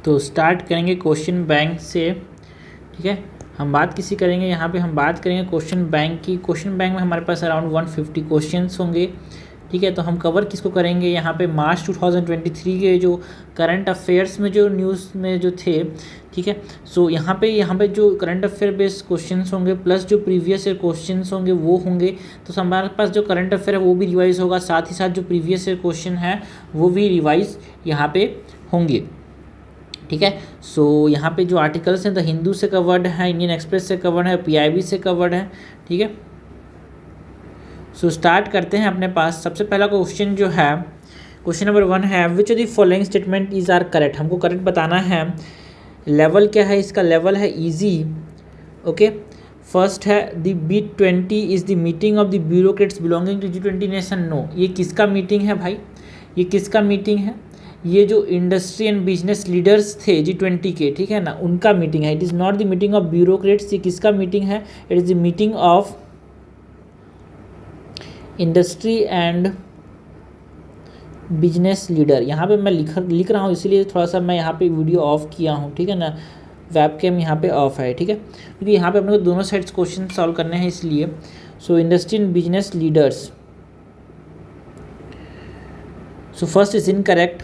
तो स्टार्ट करेंगे question bank से। ठीक है, हम बात किसी करेंगे यहाँ पे, हम बात करेंगे क्वेश्चन बैंक की। क्वेश्चन बैंक में हमारे पास अराउंड 150 क्वेश्चंस होंगे। ठीक है, तो हम कवर किसको करेंगे यहाँ पे, मार्च 2023 के जो करंट अफेयर्स में जो न्यूज़ में जो थे। ठीक है, सो यहाँ पे जो करंट अफेयर बेस्ड क्वेश्चंस होंगे प्लस जो प्रीवियस ईयर क्वेश्चंस होंगे वो होंगे। तो हमारे पास जो करंट अफेयर है वो भी रिवाइज होगा, साथ ही साथ जो प्रीवियस ईयर क्वेश्चन है वो भी रिवाइज यहाँ पे होंगे। ठीक है, सो यहाँ पे जो आर्टिकल्स हैं द हिंदू से कवर्ड है, इंडियन एक्सप्रेस से कवर्ड है, पीआईबी से कवर्ड है। ठीक है, सो स्टार्ट करते हैं। अपने पास सबसे पहला क्वेश्चन जो है, क्वेश्चन नंबर 1 है which of the following statement is are correct. हमको करेक्ट बताना है। लेवल क्या है इसका, लेवल है इजी। ओके, फर्स्ट है the B20 is the meeting of the bureaucrats belonging to G20 nation. No, ये किसका मीटिंग है भाई, ये किसका मीटिंग है, ये जो इंडस्ट्री एंड बिजनेस लीडर्स थे G20 के, ठीक है ना, उनका मीटिंग है। It is not the meeting of bureaucrats. ये किसका मीटिंग है, it is the meeting of industry and business leader. यहाँ पे मैं लिख रहा हूँ इसीलिए थोड़ा सा मैं यहाँ पे वीडियो ऑफ किया हूँ। ठीक है ना, वेबकैम यहाँ पे ऑफ है। ठीक है, क्योंकि यहाँ पे अपने को दोनों साइड्स क्वेश्चन सॉल्व करने हैं इसलिए। So industry and business leaders, so first is incorrect.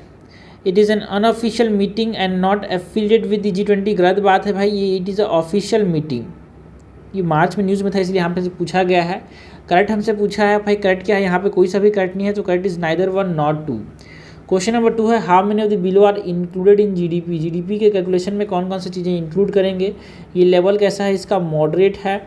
It is N unofficial meeting and not affiliated with the G20। गलत बात है भाई, ये it is a official meeting. ये मार्च में न्यूज़ में था इसलिए यहाँ पे से पूछा गया है। करेक्ट हमसे पूछा है भाई, करेक्ट क्या है, यहाँ पे कोई सा भी करेक्ट नहीं है, तो correct is neither 1 not 2। Question number 2 है how many of the below are included in GDP। GDP के कैलकुलेशन में कौन कौन सी चीज़ें इंक्लूड करेंगे। ये लेवल कैसा है इसका, मॉडरेट है।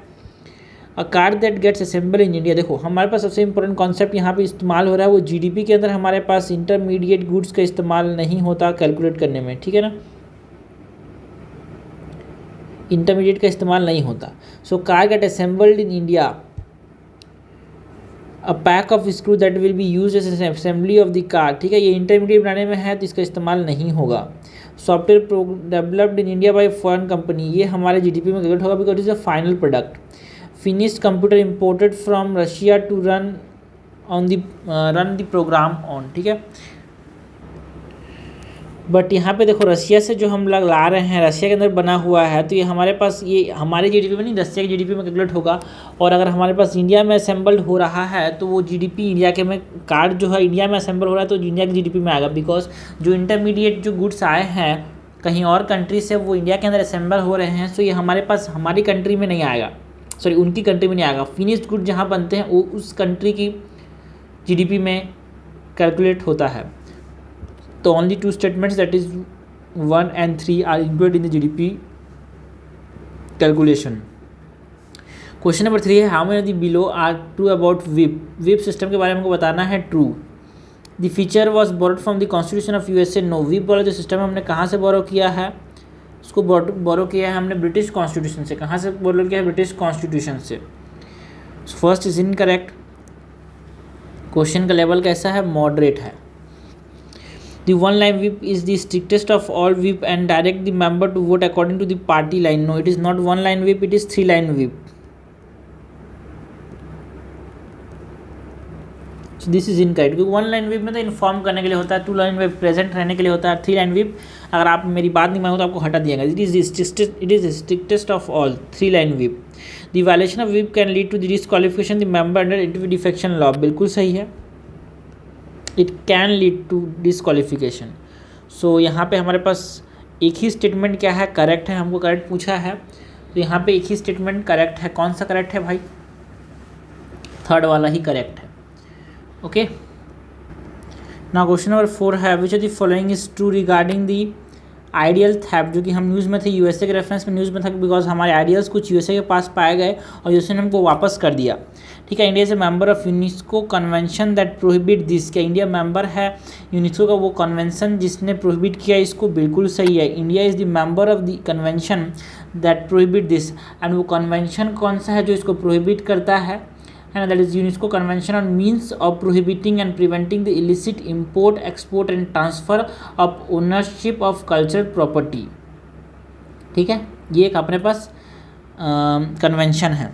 A car that gets assemble in India. देखो हमारे पास सबसे इंपॉर्टेंट कॉन्सेप्ट यहाँ पे इस्तेमाल हो रहा है वो GDP के अंदर हमारे पास इंटरमीडिएट गुड्स का इस्तेमाल नहीं होता कैलकुलेट करने में। ठीक है ना, इंटरमीडिएट का इस्तेमाल नहीं होता। So car get assembled in India, a pack of screw that will be use as assembly of the car. ठीक है, ये इंटरमीडिएट बनाने में है तो इसका इस्तेमाल नहीं होगा। Software developed in India by foreign company, ये हमारे GDP में कैलकुलेट होगा because is a final product. Finished computer imported from Russia to run the program on. ठीक है, बट यहाँ पे देखो रशिया से जो हम लोग ला रहे हैं रशिया के अंदर बना हुआ है, तो ये हमारे पास ये हमारे GDP में नहीं, रशिया के GDP में कैलकुलेट होगा। और अगर हमारे पास इंडिया में असेंबल्ड हो रहा है तो वो GDP इंडिया के में कार्ड जो है इंडिया में असेंबल हो रहा है तो इंडिया के GDP में आएगा। बिकॉज जो इंटरमीडिएट जो गुड्स आए हैं कहीं और कंट्री से वो इंडिया के अंदर असेंबल हो रहे हैं, सो ये हमारे पास हमारी कंट्री में नहीं आएगा, सॉरी उनकी कंट्री में नहीं आएगा। फिनिश्ड गुड जहाँ बनते हैं वो उस कंट्री की GDP में कैलकुलेट होता है। तो only 2 statements that is 1 and 3 are included in the GDP calculation. Question number 3 है how many of the below are true about WIP। WIP system के बारे में हमको बताना है। True, the feature was borrowed from the constitution of USA। No, WIP वाला जो system है हमने कहाँ से बोरो किया है, उसको बोरो किया है हमने ब्रिटिश कॉन्स्टिट्यूशन से। कहाँ से बोरो किया है, ब्रिटिश कॉन्स्टिट्यूशन से। First is incorrect. क्वेश्चन का लेवल कैसा है, मॉडरेट है। The one line whip is the strictest of all whip and direct the member to vote according to the party line. No, it is not one line whip, it is 3 line whip. So this is incorrect क्योंकि 1 line whip में तो inform करने के लिए होता है, 2 line whip present रहने के लिए होता है, 3 line whip अगर आप मेरी बात नहीं मानो तो आपको हटा दिया जाएगा। It is the strictest of all 3 line whip. The violation of whip can lead to the disqualification the member under anti defection law। बिल्कुल सही है, it can lead to disqualification. So यहाँ पे हमारे पास एक ही स्टेटमेंट क्या है, करेक्ट है। हमको करेक्ट पूछा है तो यहाँ पे एक ही स्टेटमेंट करेक्ट है। कौन सा करेक्ट है भाई, थर्ड वाला ही करेक्ट है। ओके, नाउ क्वेश्चन नंबर 4 है which of the following is true regarding the ideal tap. जो कि हम न्यूज़ में थे, USA के रेफरेंस में न्यूज़ में था बिकॉज हमारे आइडियल्स कुछ USA के पास पाए गए और USA ने हमको वापस कर दिया। ठीक है, India is a member of UNESCO convention that prohibit this. क्या इंडिया मेंबर है यूनेस्को का वो कन्वेंशन जिसने प्रोहिबिट किया इसको, बिल्कुल सही है। India is the member of the convention that prohibit this and वो कन्वेंशन कौन सा है जो इसको प्रोहिबिट करता है, and that is UNESCO Convention on Means of Prohibiting and Preventing the Illicit Import, Export and Transfer of Ownership of Cultural Property। ठीक है, ये एक अपने पास कन्वेंशन है।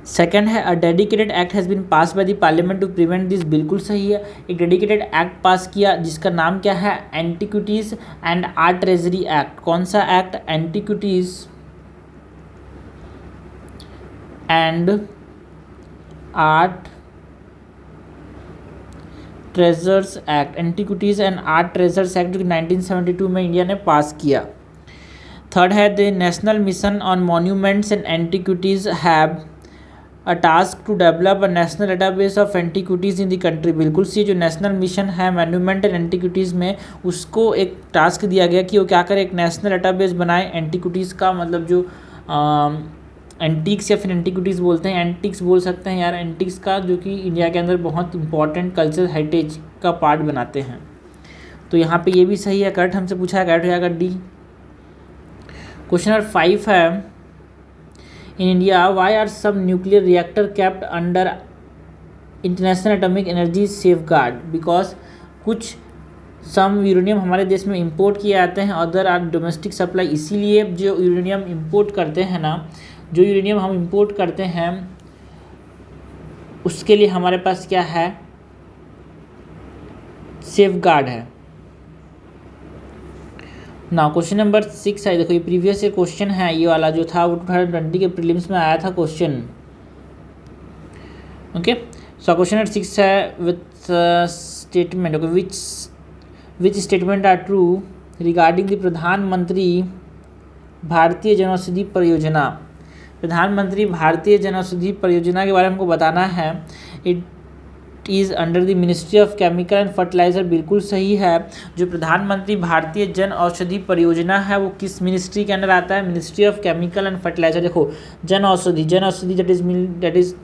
सेकंड है a dedicated act has been pass by the parliament to prevent this, बिल्कुल सही है। एक डेडिकेटेड एक्ट पास किया जिसका नाम क्या है, antiquities and art treasury act. कौन सा act, antiquities and art treasures act, antiquities and art treasures act जो कि 1972 में इंडिया ने पास किया। थर्ड है the national mission on monuments and antiquities have a task to develop a national database of antiquities in the country, बिल्कुल सी। जो national mission है मॉन्यूमेंट एंड एंटीक्विटीज़ में, उसको एक टास्क दिया गया कि वो क्या करे, एक नेशनल डेटाबेस बनाए एंटीक्विटीज़ का, मतलब जो एंटीक्स या फिर एंटीक्विटीज़ बोलते हैं, एंटीक्स बोल सकते हैं यार, एंटीक्स का, जो कि इंडिया के अंदर बहुत इंपॉर्टेंट कल्चरल हेरिटेज का पार्ट बनाते हैं। तो यहाँ पे ये भी सही है, करेक्ट हमसे पूछा है, करेक्ट हो जाएगा डी। क्वेश्चन नंबर 5 है इन इंडिया वाई आर सब nuclear reactor kept under international atomic energy safeguard, because कुछ सम यूरेनियम हमारे देश में इंपोर्ट किए जाते हैं, अदर आर डोमेस्टिक सप्लाई। इसीलिए जो यूरेनियम इंपोर्ट करते हैं ना, जो यूरेनियम हम इंपोर्ट करते हैं उसके लिए हमारे पास क्या है, सेफगार्ड है ना। क्वेश्चन नंबर 6 है, देखो ये प्रीवियस ईयर क्वेश्चन है, ये वाला जो था वो 2020 के प्रीलिम्स में आया था question. Okay, so question number 6 है with statement, okay, which statement are true regarding the Pradhan Mantri Bhartiya जनौषधि परियोजना। प्रधानमंत्री भारतीय जनौषधि परियोजना के बारे में हमको बताना है। It is under the ministry of chemical and fertiliser, बिल्कुल सही है। जो प्रधानमंत्री भारतीय जन औषधि परियोजना है वो किस मिनिस्ट्री के अंदर आता है, ministry of chemical and fertiliser. देखो जन औषधि दैट इज़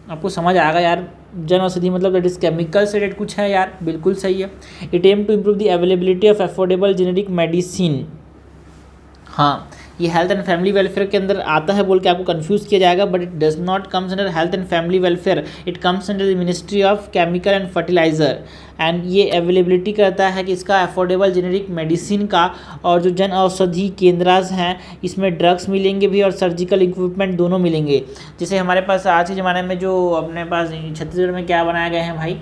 आपको समझ आएगा यार, जन औषधि मतलब दैट इज़ केमिकल से रिलेटेड कुछ है यार, बिल्कुल सही है। It aim to improve the availability of affordable generic medicine. हाँ, ये हेल्थ एंड फैमिली वेलफेयर के अंदर आता है बोल के आपको कंफ्यूज किया जाएगा, but it does not comes under health and family welfare, it comes under the ministry of chemical and fertiliser. And ये अवेलेबिलिटी करता है कि इसका अफोर्डेबल जेनेरिक मेडिसिन का, और जो जन औषधि केंद्रास हैं इसमें ड्रग्स मिलेंगे भी और सर्जिकल इक्विपमेंट दोनों मिलेंगे। जैसे हमारे पास आज के ज़माने में जो अपने पास छत्तीसगढ़ में क्या बनाए गए हैं भाई,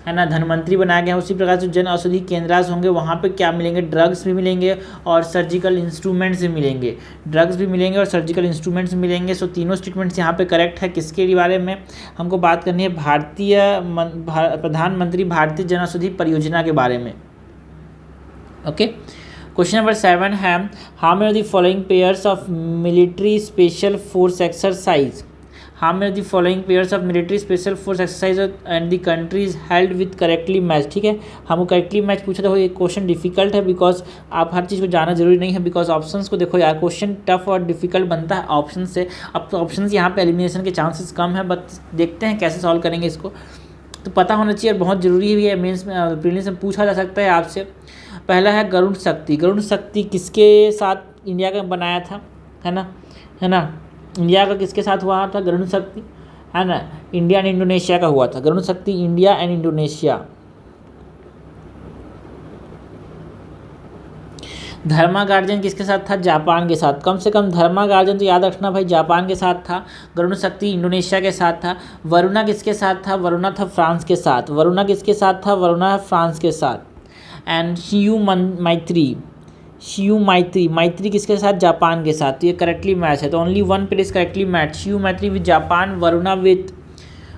है ना, धनवंतरी बनाया गया है, उसी प्रकार से जन औषधि केंद्रास होंगे, वहाँ पे क्या मिलेंगे, ड्रग्स भी मिलेंगे और सर्जिकल इंस्ट्रूमेंट्स भी मिलेंगे, ड्रग्स भी मिलेंगे और सर्जिकल इंस्ट्रूमेंट्स भी मिलेंगे। सो तीनों स्टेटमेंट्स यहाँ पे करेक्ट है। किसके बारे में हमको बात करनी है, प्रधानमंत्री भारतीय जन औषधि परियोजना के बारे में। ओके, क्वेश्चन नंबर 7 है how many of the following pairs of military special force exercise, how many of the following pairs of military special force exercise and the country is held with correctly match। ठीक है, हमको correctly match पूछा था, ये question difficult है because आप हर चीज़ को जाना जरूरी नहीं है, बिकॉज ऑप्शंस को देखो यार, क्वेश्चन टफ और डिफिकल्ट बनता है ऑप्शन से। अब तो ऑप्शन यहाँ पे एलिमिनेशन के चांसेस कम है, बट देखते हैं कैसे सॉल्व करेंगे इसको, तो पता होना चाहिए और बहुत ज़रूरी भी है। मेंस में प्रीलिम्स में पूछा जा सकता है आपसे। पहला है गरुड़ शक्ति। गरुड़ शक्ति किसके साथ इंडिया का बनाया था, है ना, इंडिया का किसके साथ हुआ था गरुड़ शक्ति, है ना, इंडिया एंड इंडोनेशिया का हुआ था गरुड़ शक्ति, India and Indonesia. Dharma guardian किसके साथ था, जापान के साथ। कम से कम धर्मा गार्जन तो याद रखना भाई, जापान के साथ था। गरुड़ शक्ति इंडोनेशिया के साथ था। वरुणा किसके साथ था, वरुणा था फ्रांस के साथ। वरुणा किसके साथ था, वरुणा फ्रांस के साथ। एंड शियू मैत्री किसके साथ, जापान के साथ। तो ये करेक्टली मैच है, तो only one pair is correctly match, Shinyuu Maitri with Japan, Varuna with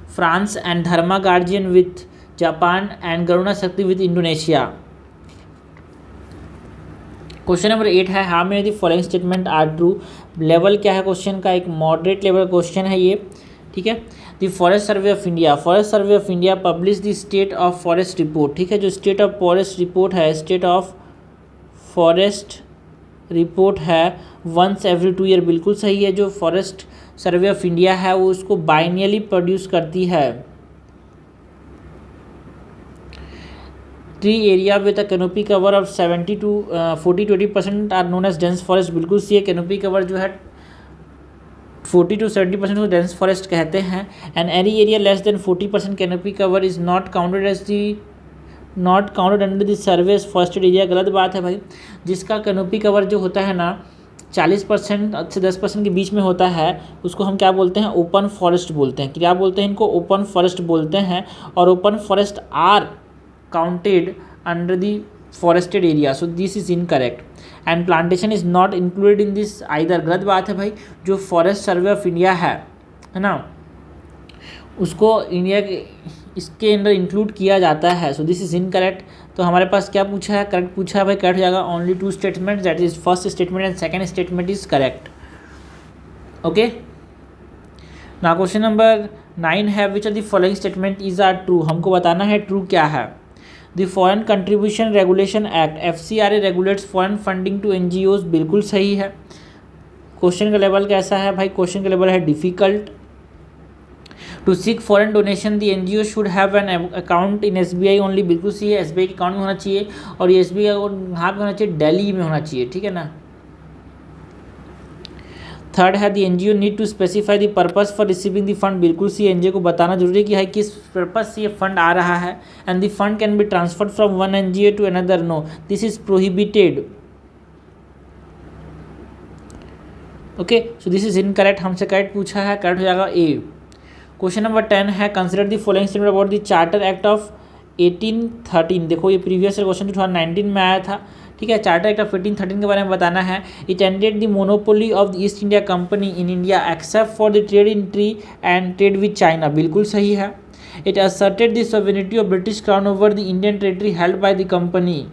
France and Dharma guardian with Japan and Garuda Shakti with Indonesia. Question number 8 है how many of the following statement are true. Level क्या है question का, एक moderate level question है ये, ठीक है। The forest survey of India publish the state of forest report, ठीक है। जो स्टेट ऑफ फॉरेस्ट रिपोर्ट है, स्टेट ऑफ फॉरेस्ट रिपोर्ट है वंस एवरी 2 ईयर, बिल्कुल सही है। जो फॉरेस्ट सर्वे ऑफ इंडिया है वो उसको बाइनियली प्रोड्यूस करती है। Tree area with a canopy cover of 70 to 40-20% are known as dense forest, बिल्कुल सी है। कैनोपी कवर जो है 40 to 70% को डेंस फॉरेस्ट कहते हैं। And any area less than 40% canopy cover is not counted under the survey forested area. गलत बात है भाई, जिसका कैनोपी कवर जो होता है ना 40% से 10% के बीच में होता है उसको हम क्या बोलते हैं, ओपन फॉरेस्ट बोलते हैं। क्या बोलते हैं इनको, ओपन फॉरेस्ट बोलते हैं। और open forest are counted under the forested area, so this is incorrect. And plantation is not included in this either, गलत बात है भाई। जो फॉरेस्ट सर्वे ऑफ इंडिया है ना, उसको इंडिया के इसके अंदर इंक्लूड किया जाता है, सो दिस इज इनकरेक्ट। तो हमारे पास क्या पूछा है, करेक्ट पूछा है भाई, करेक्ट हो जाएगा only 2 statement, that is first statement and second statement is correct. Okay, ना क्वेश्चन नंबर 9 है, which are the following statement is are true. हमको बताना है ट्रू क्या है। The foreign contribution regulation act FCRA regulates foreign funding to NGOs, बिल्कुल सही है। क्वेश्चन का लेवल कैसा है भाई, क्वेश्चन का लेवल है difficult. To seek foreign donation the NGO should have an account in SBI only, बिल्कुल सही है। SBI के अकाउंट में होना चाहिए, और ये SBI अकाउंट यहाँ पे होना चाहिए, दिल्ली में होना चाहिए, ठीक है ना। थर्ड है, the NGO need to specify the purpose for receiving the fund, बिल्कुल सी। NGO को बताना जरूरी है कि है किस पर्पज से ये फंड आ रहा है। And the fund can be transferred from one NGO to another, no this is prohibited. Okay, so this is incorrect, हमसे करेक्ट पूछा है, करेक्ट हो जाएगा A। क्वेश्चन नंबर 10 है, consider the following statement about the charter act of 1813। देखो ये previous question 2019 में आया था, ठीक है। चार्टर एक्ट ऑफ 1813 के बारे में बताना है। It ended the monopoly of the east India company in India except for the trade in tree and trade with China, बिल्कुल सही है। It asserted the sovereignty of British crown over the Indian territory held by the company.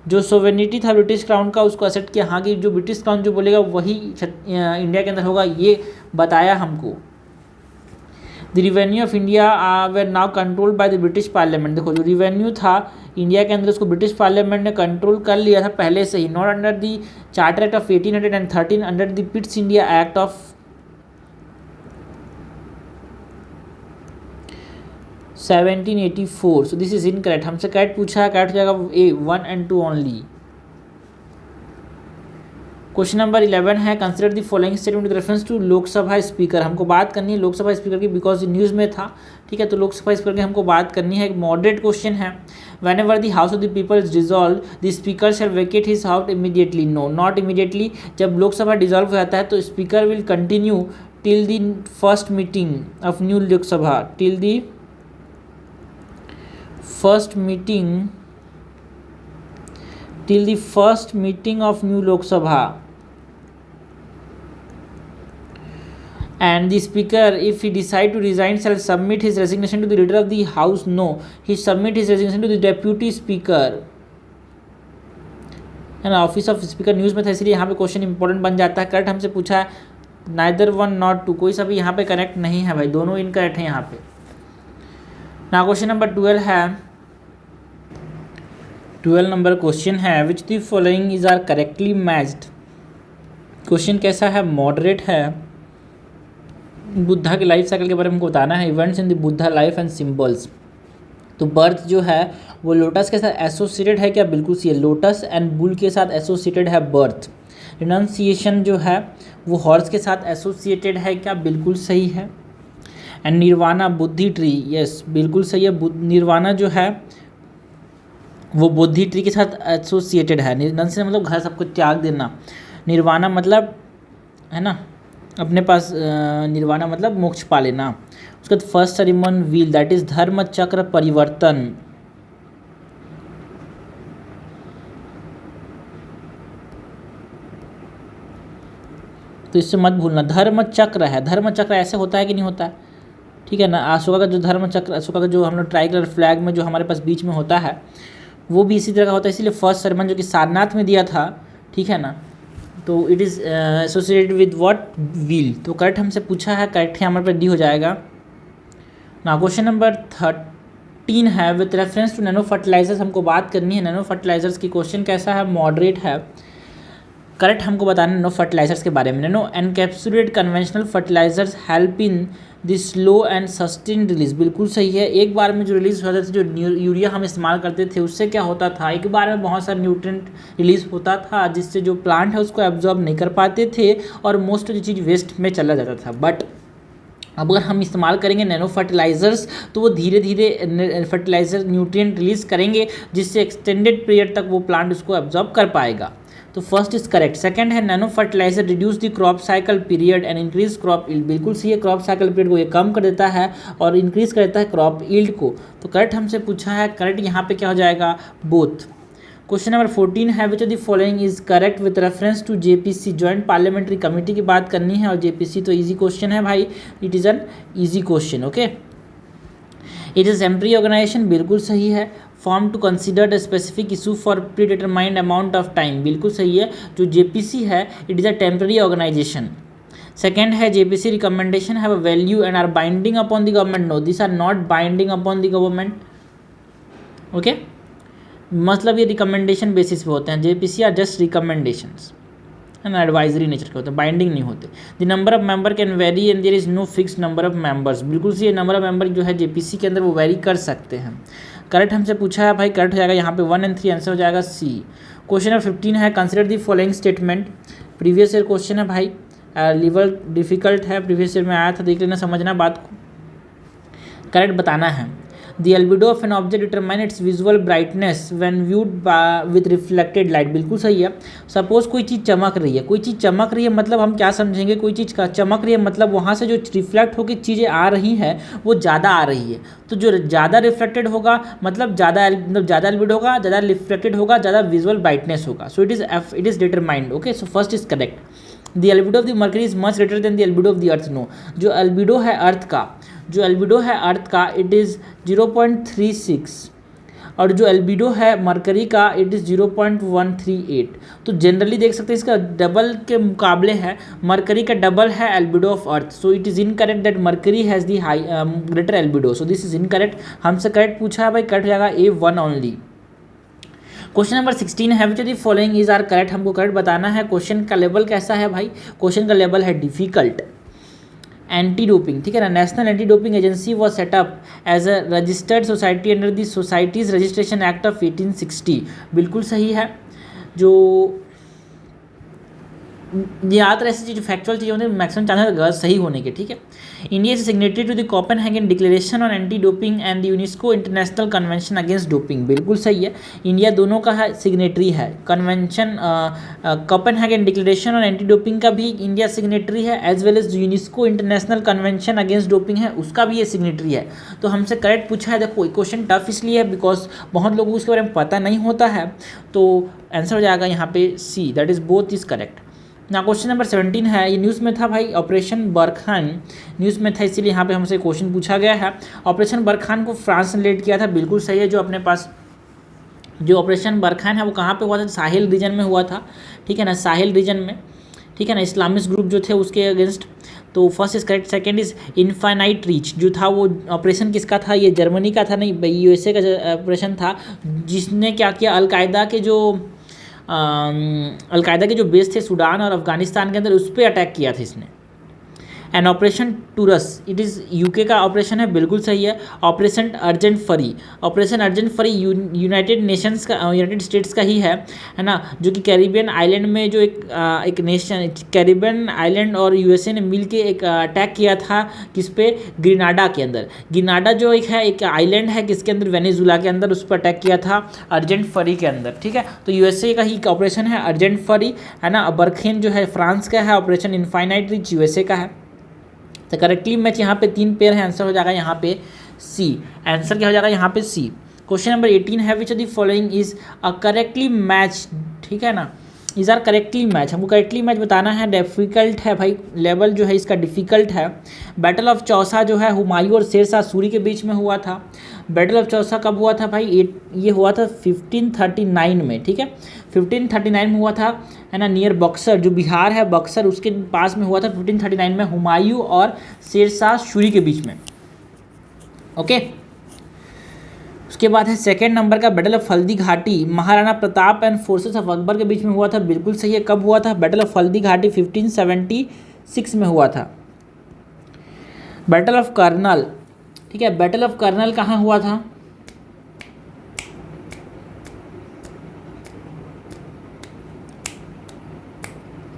जो sovereignty था British crown का, उसको assert किया, हाँ कि जो ब्रिटिश क्राउन जो बोलेगा वही इंडिया के अंदर होगा, ये बताया हमको। The revenue of India were now controlled by the British parliament. देखो जो रिवेन्यू था इंडिया के अंदर, उसको ब्रिटिश पार्लियामेंट ने कंट्रोल कर लिया था पहले से ही, not under the charter act of 1813, under the Pitt's India act of 1784। So this is incorrect, हमसे करेक्ट पूछा है, करेक्ट हो जाएगा A 1 and 2 only. Question number 11 है, consider the following statement with reference to Lok Sabha speaker. हमको बात करनी है लोकसभा स्पीकर की, बिकॉज न्यूज़ में था, ठीक है। तो लोकसभा स्पीकर की हमको बात करनी है। एक मॉडरेट क्वेश्चन है। Whenever the house of the people is dissolve the speaker shall vacate his house immediately, no not immediately. जब लोकसभा डिजॉल्व हो जाता है तो speaker will continue till the first meeting of new Lok Sabha, till the first meeting of new Lok Sabha. And the speaker, if he decide to resign, shall submit his resignation to the leader of the house, no he submit his resignation to the deputy speaker, है ना। Office of speaker news में था, इसलिए यहाँ पे question important बन जाता है। करेक्ट हमसे पूछा है, नाइदर 1 नॉट 2, कोई सा भी यहाँ पे करेक्ट नहीं है भाई, दोनों इनकरेक्ट है यहाँ पे ना। क्वेश्चन नंबर 12 है, 12 नंबर क्वेश्चन है, which the following is are correctly matched. Question कैसा है, मॉडरेट है। बुद्धा के लाइफ साइकिल के बारे में हमको बताना है। Events in the Buddha life and symbols. तो बर्थ जो है वो लोटस के साथ एसोसिएटेड है क्या, बिल्कुल सही है। लोटस एंड बुल के साथ एसोसिएटेड है बर्थ। रिनाउंसिएशन जो है वो हॉर्स के साथ एसोसिएटेड है क्या, बिल्कुल सही है। एंड निर्वाणा बुद्धि ट्री, यस बिल्कुल सही है। निर्वाणा जो है वो बुद्धि ट्री के साथ एसोसिएटेड है। रिनाउंसिएशन मतलब घर सबको त्याग देना, निर्वाणा मतलब है ना अपने पास, निर्वाणा मतलब मोक्ष पा लेना। उसके बाद first sermon wheel, that is धर्म चक्र परिवर्तन। तो इससे मत भूलना, धर्म चक्र है। धर्म चक्र ऐसे होता है कि नहीं होता है, ठीक है ना। अशोका का जो धर्म चक्र, अशोका का जो हम लोग ट्राइकलर फ्लैग में जो हमारे पास बीच में होता है वो भी इसी तरह का होता है। इसीलिए फर्स्ट सेरेमन जो कि सारनाथ में दिया था, ठीक है ना, तो it is associated with what, wheel. तो करेक्ट हमसे पूछा है, करेक्ट है हमारे पे डी हो जाएगा ना। क्वेश्चन नंबर 13 है, with reference to nano fertilisers. हमको बात करनी है नैनो फर्टिलाइजर्स की। क्वेश्चन कैसा है, मॉडरेट है। करेक्ट हमको बताना है नैनो फर्टिलाइजर्स के बारे में। Nano encapsulate conventional fertilisers help in the slow and sustain release, बिल्कुल सही है। एक बार में जो रिलीज होते थे, जो यूरिया हम इस्तेमाल करते थे, उससे क्या होता था, एक बार में बहुत सारा न्यूट्रिएंट रिलीज होता था, जिससे जो प्लांट है उसको एब्जॉर्ब नहीं कर पाते थे और मोस्ट ऑफ द चीज़ वेस्ट में चला जाता था। बट अगर हम इस्तेमाल करेंगे नैनो फर्टिलाइजर्स तो वो धीरे धीरे फर्टिलाइजर न्यूट्रिएंट रिलीज़ करेंगे, जिससे एक्सटेंडेड पीरियड तक वो प्लांट उसको एब्जॉर्ब कर पाएगा। तो फर्स्ट इज करेक्ट। सेकंड है nano fertiliser reduce the crop cycle period and increase crop yield, बिल्कुल सही है, क्रॉप साइकिल पीरियड को ये कम कर देता है और इंक्रीज कर देता है क्रॉप यील्ड को। तो करेक्ट हमसे पूछा है, करेक्ट यहाँ पे क्या हो जाएगा, बोथ। क्वेश्चन नंबर 14 है which of the following is correct with reference to JPC, joint parliamentary committee की बात करनी है और जेपीसी तो इजी क्वेश्चन है भाई, it is an easy question. Okay, it is temporary organisation, बिल्कुल सही है। Form to consider the specific issue for predetermined amount of time, बिल्कुल सही है, जो जेपीसी है it is a temporary organisation. Second है JPC recommendation have a value and are binding upon the government, no this are not binding upon the government. Okay, मतलब ये recommendation basis पे होते हैं, JPC are just recommendations and advisory nature के होते हैं, binding नहीं होते। The number of member can vary and there is no fix number of members, बिल्कुल सही है, नंबर ऑफ मेंबर जो है जेपीसी के अंदर वो वेरी कर सकते हैं। करेक्ट हमसे पूछा है भाई, करेक्ट हो जाएगा यहाँ पे 1 और 3, आंसर हो जाएगा सी। क्वेश्चन नंबर 15 है consider the following statement, previous year question है भाई, लेवल डिफिकल्ट है, प्रीवियस ईयर में आया था, देख लेना, समझना बात को, करेक्ट बताना है। The albedo of an object determine its visual brightness when viewed with reflected light, बिल्कुल सही है। सपोज कोई चीज़ चमक रही है, कोई चीज़ चमक रही है मतलब हम क्या समझेंगे, कोई चीज़ का चमक रही है मतलब वहाँ से जो रिफ्लेक्ट होकर चीज़ें आ रही हैं वो ज़्यादा आ रही है, तो जो ज़्यादा रिफ्लेक्टेड होगा मतलब ज़्यादा albedo होगा, ज़्यादा रिफ्लेक्टेड होगा, ज़्यादा विजुअल ब्राइटनेस होगा। So it is determined. Okay, so first is correct. The albedo of the Mercury is much greater than the albedo of the Earth, no, जो albedo है अर्थ का, जो एल्बिडो है अर्थ का इट इज़ 0.36 और जो एल्बिडो है मरकरी का इट इज़ 0.138। तो जनरली देख सकते हैं इसका डबल के मुकाबले है, मरकरी का डबल है albedo of earth, so it is incorrect that mercury has the high greater albedo, so this is incorrect. हमसे करेक्ट पूछा है भाई, करेक्ट हो जाएगा A1 ओनली। क्वेश्चन नंबर 16 है which of the following is are correct, हमको correct बताना है। क्वेश्चन का लेवल कैसा है भाई, क्वेश्चन का लेवल है डिफिकल्ट। एंटी डोपिंग, ठीक है ना, national anti doping agency was set up as a registered society under the societies registration act of 1860, बिल्कुल सही है। जो ज़्यादातर ऐसी चीज़ फैक्चुअल चीज़ें होती है मैक्सिमम चांसेस सही होने के, ठीक है। India is signatory to the Copenhagen declaration on anti doping and the UNESCO international convention against doping, बिल्कुल सही है, इंडिया दोनों का है सिग्नेटरी है। Convention Copenhagen declaration on anti doping का भी इंडिया सिग्नेटरी है, as well as UNESCO international convention against doping है उसका भी ये सिग्नेटरी है। तो हमसे करेक्ट पूछा है, देखो क्वेश्चन टफ इसलिए है बिकॉज बहुत लोगों को इसके बारे में पता नहीं होता है, तो आंसर हो जाएगा यहाँ पे C, that is both is correct. ना क्वेश्चन नंबर 17 है, ये न्यूज़ में था भाई, ऑपरेशन बरखान न्यूज़ में था इसीलिए यहाँ पे हमसे क्वेश्चन पूछा गया है। ऑपरेशन बरखान को फ्रांस ने लीड किया था, बिल्कुल सही है। जो अपने पास जो ऑपरेशन बरखान है वो कहाँ पे हुआ था, साहिल रीजन में हुआ था, ठीक है ना, साहिल रीजन में, ठीक है ना, इस्लामिस्ट ग्रुप जो थे उसके अगेंस्ट। तो first is correct. Second is infinite reach, जो था वो ऑपरेशन किसका था, ये जर्मनी का था, नहीं USA का ऑपरेशन था, जिसने क्या किया, अलकायदा के जो बेस थे सूडान और अफगानिस्तान के अंदर उस पर अटैक किया था इसने। And operation Toral, it is UK का ऑपरेशन है, बिल्कुल सही है। Operation urgent fury, operation urgent fury united nations का, यूनाइटेड स्टेट्स का ही है ना, जो कि कैरिबियन आइलैंड में जो एक नेशन, कैरिबियन आइलैंड और USA ने मिल के एक अटैक किया था किस पे, ग्रेनाडा के अंदर। ग्रेनाडा जो एक आइलैंड है किसके अंदर, वेनेजुला के अंदर, उस पर अटैक किया था अर्जेंट फरी के अंदर, ठीक है। तो USA का ही ऑपरेशन है अर्जेंट फरी, है ना। बरखेन जो है फ्रांस का है, ऑपरेशन इनफाइनाइट रीच USA का है। तो करेक्टली मैच यहाँ पे 3 पेयर है, आंसर हो जाएगा यहाँ पे सी। आंसर क्या हो जाएगा यहाँ पे सी। क्वेश्चन नंबर 18 है which of the following is a correctly match, ठीक है ना, इज आर करेक्टली मैच, हमको करेक्टली मैच बताना है। डिफिकल्ट है भाई, लेवल जो है इसका डिफिकल्ट है। बैटल ऑफ चौसा जो है हुमायूं और शेरशाह सूरी के बीच में हुआ था। बैटल ऑफ चौसा कब हुआ था भाई, ये हुआ था 1539 में, ठीक है, 1539 में हुआ था, है ना, नियर बक्सर, जो बिहार है बक्सर उसके पास में हुआ था 1539 में, हुमायूं और शेरशाह सूरी के बीच में। ओके, उसके बाद है सेकेंड नंबर का battle of Haldi Ghati, Maharana Pratap and forces of Akbar के बीच में हुआ था, बिल्कुल सही है। कब हुआ था, बैटल ऑफ हल्दी घाटी 1576 में हुआ था। बैटल ऑफ कर्नल, ठीक है, बैटल ऑफ कर्नल कहाँ हुआ था,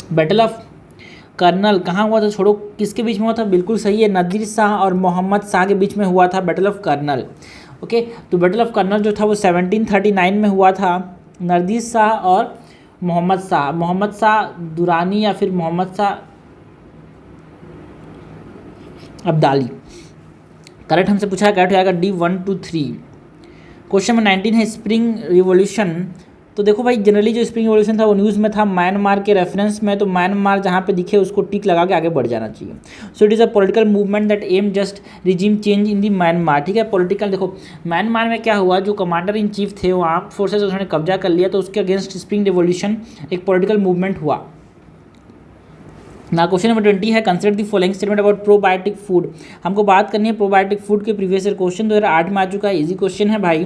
बैटल ऑफ कर्नल कहाँ हुआ था, छोड़ो, किसके बीच में हुआ था, बिल्कुल सही है, नादिर शाह और मोहम्मद शाह के बीच में हुआ था बैटल ऑफ कर्नल। ओके, तो बैटल ऑफ कर्नल जो था वो 1739 में हुआ था, नादिर शाह और मोहम्मद शाह दुरानी या फिर मोहम्मद शाह अब्दाली। करेक्ट हमसे पूछा है, करेक्ट हो जाएगा डी 1 2 3। क्वेश्चन नंबर 19 है स्प्रिंग रिवॉल्यूशन। तो देखो भाई जनरली जो स्प्रिंग रिवॉल्यूशन था वो न्यूज़ में था म्यांमार के रेफरेंस में, तो म्यांमार जहाँ पे दिखे उसको टिक लगा के आगे बढ़ जाना चाहिए। सो it is a political movement that am just regime change in the Myanmar. ठीक है, पॉलिटिकल देखो म्यांमार में क्या हुआ, जो कमांडर इन चीफ थे वहाँ फोर्सेज उन्होंने कब्जा कर लिया, तो उसके अगेंस्ट स्प्रिंग रिवॉल्यूशन एक पॉलिटिकल मूवमेंट हुआ ना। क्वेश्चन नंबर 20 है consider the following statement about probiotic food. हमको बात करनी है प्रोबायोटिक फूड के प्रीवियस ईयर क्वेश्चन 2008 में आ चुका है, इजी क्वेश्चन है भाई।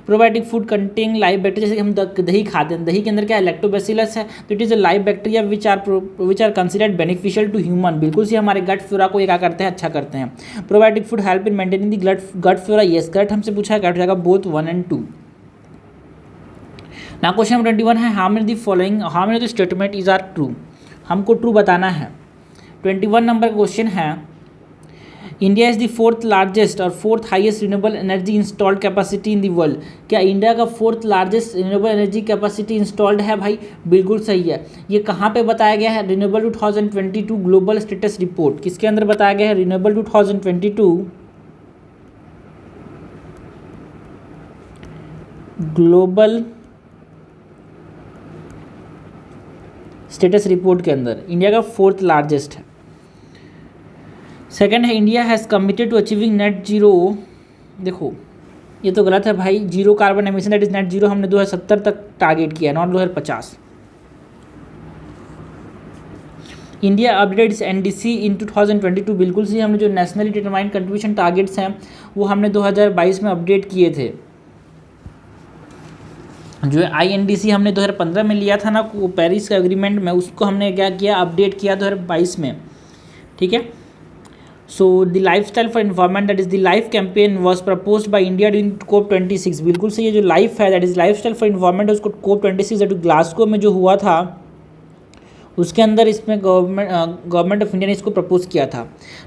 Probiotic food contain live bacteria, जैसे हम दही खाते हैं, दही के अंदर क्या है, लैक्टोबैसिलस है, तो it is a live bacteria which are considered beneficial to human. बिल्कुल से हमारे गट फ्लोरा को ये क्या करते हैं, अच्छा करते हैं। Probiotic food help in maintaining the gut flora, yes correct हमसे पूछा है, करेक्ट हो जाएगा बोथ 1 and 2। ना क्वेश्चन नंबर 21 है how many the following how many the statement is are true. हमको ट्रू बताना है। 21 नंबर क्वेश्चन है India is the 4th largest और 4th highest renewable energy installed capacity in the world. क्या India का 4th largest renewable energy capacity installed है भाई? बिल्कुल सही है। ये कहाँ पे बताया गया है? Renewable 2022 global status report. किसके अंदर बताया गया है? रिन्यूएबल 2022 ग्लोबल स्टेटस रिपोर्ट के अंदर इंडिया का 4th लार्जेस्ट है। सेकंड है India has committed to achieving net zero. देखो ये तो गलत है भाई, zero carbon emission that is net zero हमने 2070 तक टारगेट किया, not 2050। India update its NDC in 2022, बिल्कुल सही। हमने जो नेशनली डिटरमाइंड कंट्रीब्यूशन टारगेट्स हैं वो हमने 2022 में अपडेट किए थे। जो INDC हमने 2015 में लिया था ना पेरिस का एग्रीमेंट में, उसको हमने क्या किया, अपडेट किया 2022 में। ठीक है, so the life style for environment that is the life campaign was proposed by India during COP26। बिल्कुल सही है, जो लाइफ है that is life style for environment उसको COP26 जो ग्लासगो में जो हुआ था उसके अंदर इसमें गवर्नमेंट ऑफ इंडिया ने इसको प्रपोज किया था।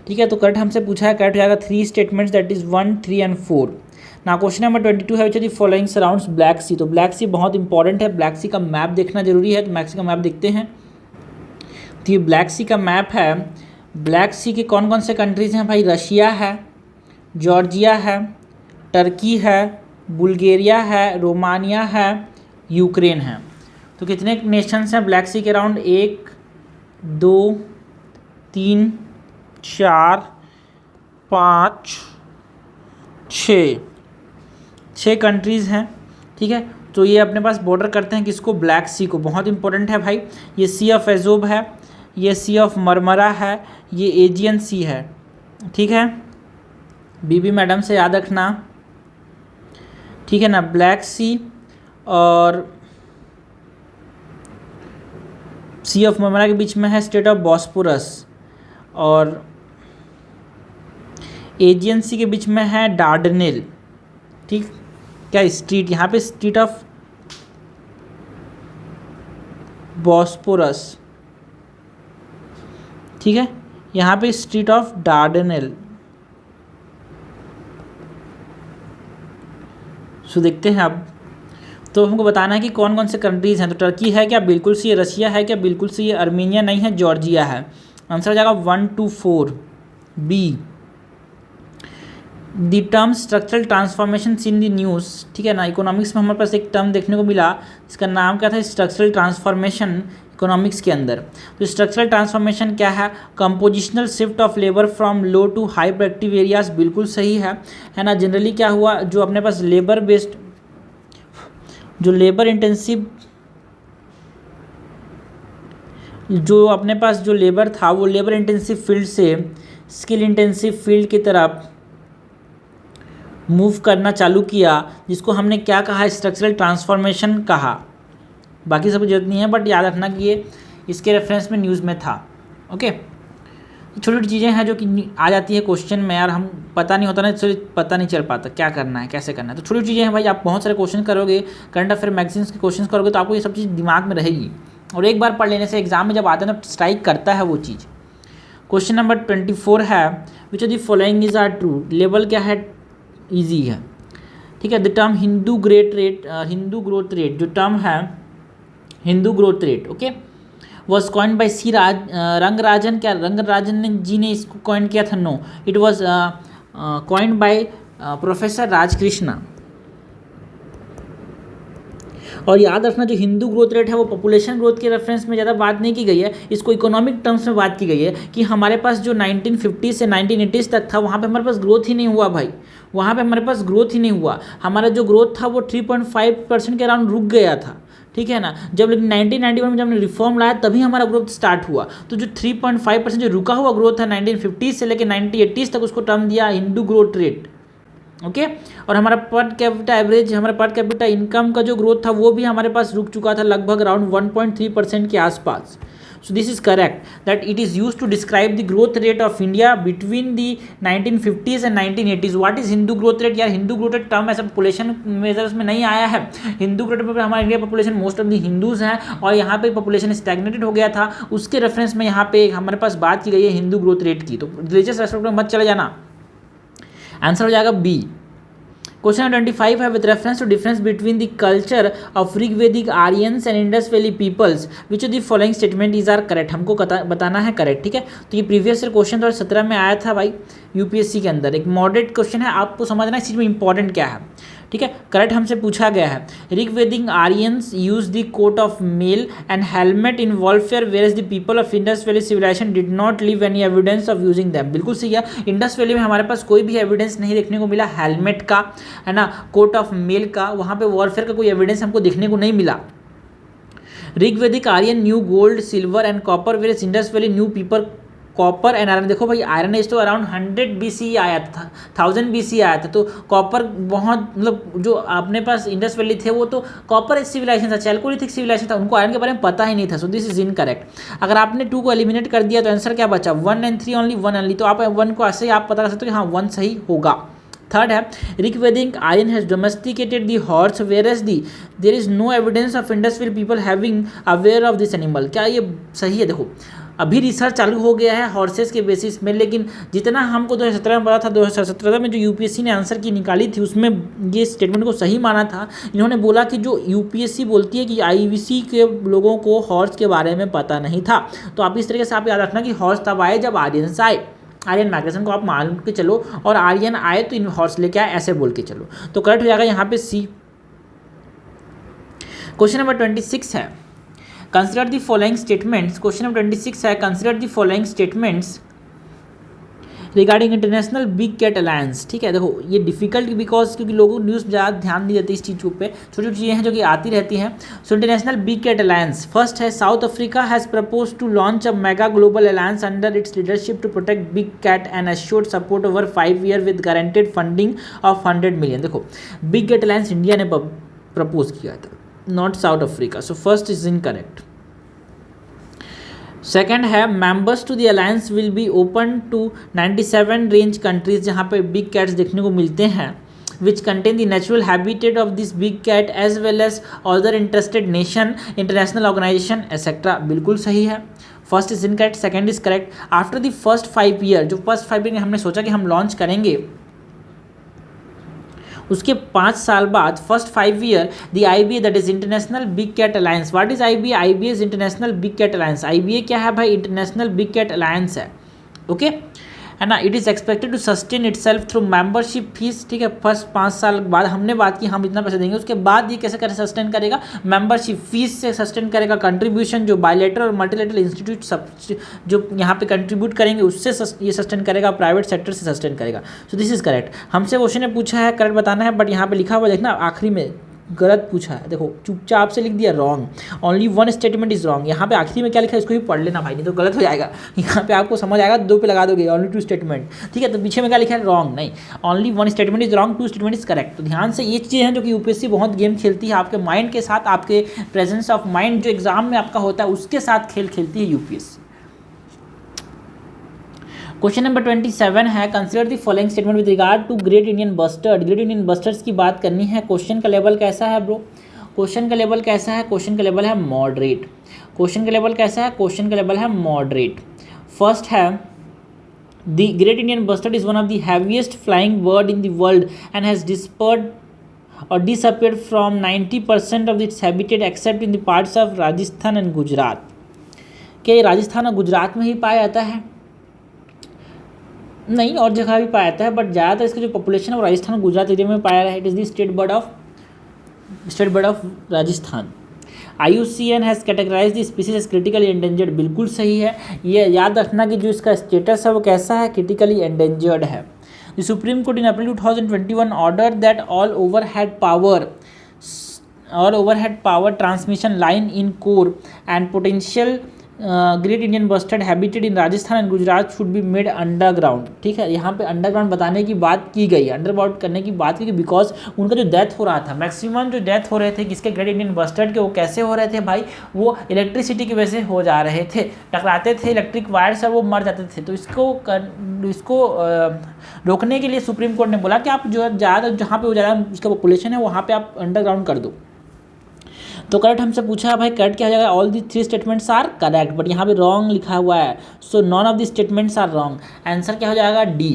ठीक है, तो करेक्ट हमसे पूछा है, करेक्ट हो जाएगा 3 स्टेटमेंट्स दैट इज़ 1, 3 and 4। ना क्वेश्चन नंबर 22 है which are the following surrounds black sea. तो ब्लैक सी बहुत इंपॉर्टेंट है, ब्लैक सी का मैप देखना जरूरी है, तो ब्लैक सी का मैप देखते हैं। तो ये ब्लैक सी का मैप है। ब्लैक सी के कौन कौन से कंट्रीज़ हैं भाई? रशिया है, जॉर्जिया है, टर्की है, बुल्गारिया है, रोमानिया है, यूक्रेन है। तो कितने नेशंस हैं ब्लैक सी के अराउंड? 1 2 3 4 5 6 कंट्रीज़ हैं। ठीक है, तो ये अपने पास बॉर्डर करते हैं किसको? ब्लैक सी को। बहुत इंपॉर्टेंट है भाई। ये सी ऑफ एजोब है, ये सी ऑफ मरमरा है, ये एजियन सी है। ठीक है, बीबी मैडम से याद रखना। ठीक है ना, ब्लैक सी और सी ऑफ मरमरा के बीच में है स्टेट ऑफ बॉस्पोरस, और एजियन सी के बीच में है डार्डनेल। ठीक, क्या स्ट्रीट यहाँ पे स्ट्रीट ऑफ बॉस्पोरस। ठीक है, यहाँ पे स्ट्रीट ऑफ डार्डनेल। सो देखते हैं अब। तो हमको बताना है कि कौन कौन से कंट्रीज़ हैं। तो टर्की है क्या? बिल्कुल सी है। रशिया है क्या? बिल्कुल सी है। अर्मीनिया नहीं है, जॉर्जिया है। आंसर हो जाएगा 1 2 4 B. The term structural transformation in the news. ठीक है ना, इकोनॉमिक्स में हमारे पास एक टर्म देखने को मिला, इसका नाम क्या था? स्ट्रक्चरल ट्रांसफॉर्मेशन इकोनॉमिक्स के अंदर। तो स्ट्रक्चरल ट्रांसफॉर्मेशन क्या है? Compositional shift of labour from low to high productive areas. बिल्कुल सही है ना। जनरली क्या हुआ, जो अपने पास लेबर बेस्ड जो लेबर इंटेंसिव जो अपने पास जो लेबर था वो लेबर इंटेंसिव फील्ड से स्किल इंटेंसिव फील्ड की तरफ मूव करना चालू किया, जिसको हमने क्या कहा? स्ट्रक्चरल ट्रांसफॉर्मेशन कहा। बाकी सब जरूरत नहीं है, बट याद रखना कि ये इसके रेफरेंस में न्यूज़ में था। ओके, छोटी छोटी चीज़ें हैं जो कि आ जाती है क्वेश्चन में, यार हम पता नहीं होता ना, इसलिए पता नहीं चल पाता क्या करना है कैसे करना है। तो छोटी छोटी चीज़ें हैं भाई। आप बहुत सारे क्वेश्चन करोगे, करंट अफेयर मैगजीन्स के क्वेश्चन करोगे, तो आपको ये सब चीज़ दिमाग में रहेगी, और एक बार पढ़ लेने से एग्जाम में जब आता है ना स्ट्राइक करता है वो चीज़। क्वेश्चन नंबर 24 है which of the following is are true. Level क्या है? ईजी है। ठीक है, the term Hindu growth rate जो टर्म है Hindu growth rate, okay, was coined by C Rangarajan. क्या रंगराजन जी ने इसको कॉइन किया था? No, it was coined by professor Rajkrishna. और याद रखना, जो हिंदू ग्रोथ रेट है वो पॉपुलेशन ग्रोथ के रेफरेंस में ज़्यादा बात नहीं की गई है, इसको इकोनॉमिक टर्म्स में बात की गई है कि हमारे पास जो 1950 से 1980 तक था वहाँ पे हमारे पास ग्रोथ ही नहीं हुआ भाई, वहाँ पे हमारे पास ग्रोथ ही नहीं हुआ। हमारा जो ग्रोथ था वो 3.5% के अराउंड रुक गया था, ठीक है ना। जब लेकिन 1991 में जब हमने रिफॉर्म लाया तभी हमारा ग्रोथ स्टार्ट हुआ। तो जो 3.5% जो रुका हुआ ग्रोथ है 1950 से लेकर 1980 तक, उसको टर्म दिया हिंदू ग्रोथ रेट, ओके। और हमारा पर कैपिटा एवरेज, हमारा पर कैपिटा इनकम का जो ग्रोथ था वो भी हमारे पास रुक चुका था लगभग अराउंड 1.3% के आसपास। So this is correct that it is use to describe the growth rate of India between the 1950s and 1980s। What is Hindu growth rate? यार हिंदू ग्रोथ रेट टर्म ऐसा पॉपुलेशन मेजर्स में नहीं आया है। हिंदू ग्रोथ रेट पर हमारा India population most of the Hindus हैं और यहाँ पे पॉपुलेशन स्टैग्नेटेड हो गया था, उसके रेफरेंस में यहाँ पे हमारे पास बात की गई है हिंदू ग्रोथ रेट की। तो रिलीजियस रेस्पेक्ट में मत चले जाना, आंसर हो जाएगा बी। क्वेश्चन 25 है with reference to difference between the culture of Rigvedic Aryans and Indus valley peoples which of the following statement is are correct. हमको बताना है करेक्ट, ठीक है। तो ये प्रीवियस ईयर क्वेश्चन 2017 में आया था भाई यूपीएससी के अंदर, एक मॉडरेट क्वेश्चन है, आपको समझना इस चीज़ में इंपॉर्टेंट क्या है, ठीक है। करेक्ट हमसे पूछा गया है Rigvedic Aryans use the coat of mail and helmet in warfare whereas the people of Indus Valley civilisation did not leave any evidence of using them. बिल्कुल सही है, इंडस वैली में हमारे पास कोई भी एविडेंस नहीं देखने को मिला हेलमेट का, है ना, कोट ऑफ मेल का, वहाँ पे वॉरफेयर का कोई एविडेंस हमको देखने को नहीं मिला। Rigvedic Aryan knew gold silver and copper whereas Indus Valley knew pepper copper and iron. देखो भाई आयरन एज तो अराउंड 100 BC आया था, 1000 BC आया था, तो कॉपर बहुत मतलब जो अपने पास इंडस वैली थे वो तो कॉपर एज सिविलाइजेशन था, चैल्कोलिथिक सिविलाइजेशन था, उनको आयरन के बारे में पता ही नहीं था। सो दिस इज इनकरेक्ट। अगर आपने 2 को एलिमिनेट कर दिया तो आंसर क्या बचा? 1 and 3 ओनली, 1 ओनली। तो आप 1 को ऐसे ही आप पता कर सकते हो कि हाँ 1 सही होगा। थर्ड है Rigvedic Aryan has domesticated the horse whereas the there is no evidence of Indus Valley people having aware of this animal. क्या ये सही है? देखो अभी रिसर्च चालू हो गया है हॉर्सेस के बेसिस में, लेकिन जितना हमको 2017 में पता था, 2017 में जो यूपीएससी ने आंसर की निकाली थी उसमें ये स्टेटमेंट को सही माना था। इन्होंने बोला कि जो यूपीएससी बोलती है कि आईवीसी के लोगों को हॉर्स के बारे में पता नहीं था। तो आप इस तरीके से आप याद रखना कि हॉर्स तब आए जब आर्यंस आए, आर्यन माइग्रेशन को आप मान के चलो, और आर्यन आए तो इन हॉर्स लेके आए, ऐसे बोल के चलो। तो करेक्ट हो जाएगा यहाँ पे सी। क्वेश्चन नंबर 26 है consider the following statements. Question number 26 है consider the following statements regarding international big cat alliance. ठीक है, देखो ये डिफिकल्ट बिकॉज क्योंकि लोगों न्यूज़ ज़्यादा ध्यान नहीं देते इस चीज़ पे, छोटी छोटी चीज़ें हैं जो कि आती रहती हैं। So international big cat alliance first है South Africa has propose to launch a mega global alliance under its leadership to protect big cat and assured support over 5 years with guaranteed funding of 100 million। देखो big cat alliance India ने propose किया था, not South Africa. So first is incorrect. Second है members to the alliance will be open to 97 range countries जहाँ पे big cats देखने को मिलते हैं, which contain the natural habitat of this big cat as well as other interested nation, international organisation etcetera. बिल्कुल सही है, first is incorrect, second is correct. After the first 5 year, जो फर्स्ट 5 year हमने सोचा कि हम लॉन्च करेंगे, उसके 5 साल बाद first 5 year the IBA that is international big cat alliance. What is IBA? IBA is international big cat alliance. IBA क्या है भाई? इंटरनेशनल बिग कैट अलायंस है, ओके है ना। It is expected to sustain itself through membership fees. ठीक है, first 5 साल बाद हमने बात की हम इतना पैसा देंगे, उसके बाद ये कैसे कर सस्टेन करेगा? मेंबरशिप फीस से सस्टेन करेगा। कंट्रीब्यूशन जो बायलेटरल और मल्टीलेटरल इंस्टीट्यूट सब जो यहाँ पे कंट्रीब्यूट करेंगे उससे ये सस्टेन करेगा, प्राइवेट सेक्टर से सस्टेन करेगा। सो दिस इज करेक्ट। हमसे क्वेश्चन ने पूछा है, करेक्ट बताना है, बट यहाँ पे लिखा हुआ देखना आखिरी में गलत पूछा है। देखो चुपचाप से लिख दिया wrong, only 1 statement is wrong. यहाँ पे आखिरी में क्या लिखा है इसको भी पढ़ लेना भाई, नहीं तो गलत हो जाएगा। यहाँ पे आपको समझ आएगा 2 पे लगा दोगे, ओनली 2 स्टेटमेंट। ठीक है, तो पीछे में क्या लिखा है? रॉन्ग नहीं, only 1 statement is wrong, 2 statement is correct. तो ध्यान से ये चीज़ें हैं जो कि यूपीएससी बहुत गेम खेलती है आपके माइंड के साथ, आपके प्रेजेंस ऑफ माइंड जो एग्जाम में आपका होता है उसके साथ खेल खेलती है यूपीएससी। क्वेश्चन नंबर 27 है consider the following statement with regard to great Indian bustard. Great Indian bustards की बात करनी है। क्वेश्चन का लेवल कैसा है ब्रो? क्वेश्चन का लेवल कैसा है? क्वेश्चन का लेवल है मॉडरेट। क्वेश्चन का लेवल कैसा है? क्वेश्चन का लेवल है मॉडरेट। फर्स्ट है the great Indian bustard is one of the heaviest flying bird in the world and has dispersed और disappeared from 90% of its habitat except in the parts of Rajasthan and Gujarat. क्या ये राजस्थान और गुजरात में ही पाया जाता है? नहीं, और जगह भी पाया जाता है, बट ज़्यादातर इसका जो पॉपुलेशन है वो राजस्थान और गुजरात एरिया में पाया रहा है। It is the state bird of Rajasthan. IUCN has categorise the species as critically endangered. बिल्कुल सही है, ये याद रखना कि जो इसका स्टेटस है वो कैसा है, क्रिटिकली एंडेंजर्ड है। The supreme court in April 2021 order that all overhead power transmission line in core and potential great Indian bustard habitat in Rajasthan and Gujarat should be made underground. ठीक है, यहाँ पे अंडरग्राउंड बताने की बात की गई, अंडरग्राउंड करने की बात की गई, बिकॉज उनका जो डेथ हो रहा था, मैक्सिमम जो डेथ हो रहे थे किसके, ग्रेट इंडियन बस्टर्ड के, वो कैसे हो रहे थे भाई, वो इलेक्ट्रिसिटी की वजह से हो जा रहे थे, टकराते थे इलेक्ट्रिक वायर से, वो मर जाते थे। तो इसको रोकने के लिए सुप्रीम कोर्ट ने बोला कि आप जो ज़्यादा जहाँ पे वो ज़्यादा इसका पॉपुलेशन है वहाँ पे आप अंडरग्राउंड कर दो। तो करेक्ट हमसे पूछा भाई करेक्ट क्या हो जाएगा, all the 3 statements are correct, but यहाँ पे रॉन्ग लिखा हुआ है, so none of the statements are wrong. Answer क्या हो जाएगा, डी।